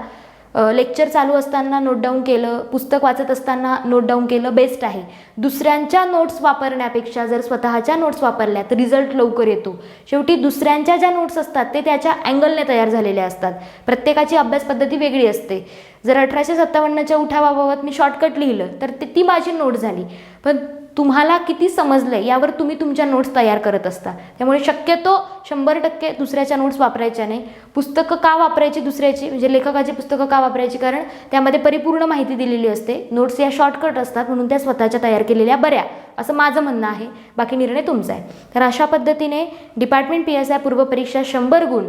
लेक्चर चालू असताना नोट डाऊन केलं, पुस्तक वाचत असताना नोट डाऊन केलं, बेस्ट आहे. दुसऱ्यांच्या नोट्स वापरण्यापेक्षा जर स्वतःच्या नोट्स वापरल्या तर रिझल्ट लवकर येतो. शेवटी दुसऱ्यांच्या ज्या नोट्स असतात ते त्याच्या अँगलने तयार झालेल्या असतात. प्रत्येकाची अभ्यास पद्धती वेगळी असते. जर 1857च्या उठावाबाबत मी शॉर्टकट लिहिलं तर ती माझी नोट झाली, पण तुम्हाला किती समजलं यावर तुम्ही तुमच्या नोट्स तयार करत असता. त्यामुळे शक्यतो 100% दुसऱ्याच्या नोट्स वापरायच्या नाही. पुस्तकं का वापरायची दुसऱ्याची, म्हणजे लेखकाची पुस्तकं का वापरायची, कारण त्यामध्ये परिपूर्ण माहिती दिलेली असते. नोट्स या शॉर्टकट असतात म्हणून त्या स्वतःच्या तयार केलेल्या बऱ्या, असं माझं म्हणणं आहे. बाकी निर्णय तुमचा आहे. तर अशा पद्धतीने डिपार्टमेंट PSI पूर्वपरीक्षा 100 गुण,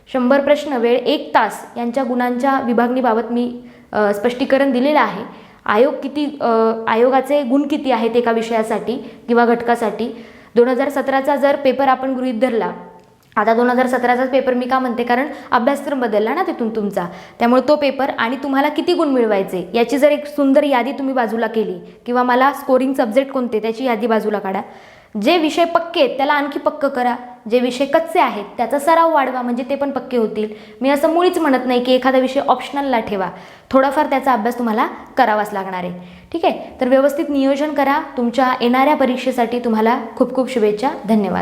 100 प्रश्न, वेळ 1 तास यांच्या गुणांच्या विभागणीबाबत मी स्पष्टीकरण दिलेलं आहे. आयोगाचे गुण किती आहेत एका विषयासाठी किंवा घटकासाठी. 2017चा जर पेपर आपण गृहीत धरला, आता 2017चाच पेपर मी का म्हणते, कारण अभ्यासक्रम बदलला ना तिथून तुमचा, त्यामुळे तो पेपर आणि तुम्हाला किती गुण मिळवायचे याची जर एक सुंदर यादी तुम्ही बाजूला केली, किंवा मला स्कोरिंग सब्जेक्ट कोणते त्याची यादी बाजूला काढा. जे विषय पक्के आहेत त्याला आणखी पक्क करा, जे विषय कच्चे आहेत त्याचा सराव वाढवा, म्हणजे ते पण पक्के होतील. मी असं मुळीच म्हणत नाही की एखादा विषय ऑप्शनलला ठेवा, थोडाफार त्याचा अभ्यास तुम्हाला करावाच लागणार आहे. ठीक आहे. तर व्यवस्थित नियोजन करा. तुमच्या येणाऱ्या परीक्षेसाठी तुम्हाला खूप खूप शुभेच्छा. धन्यवाद.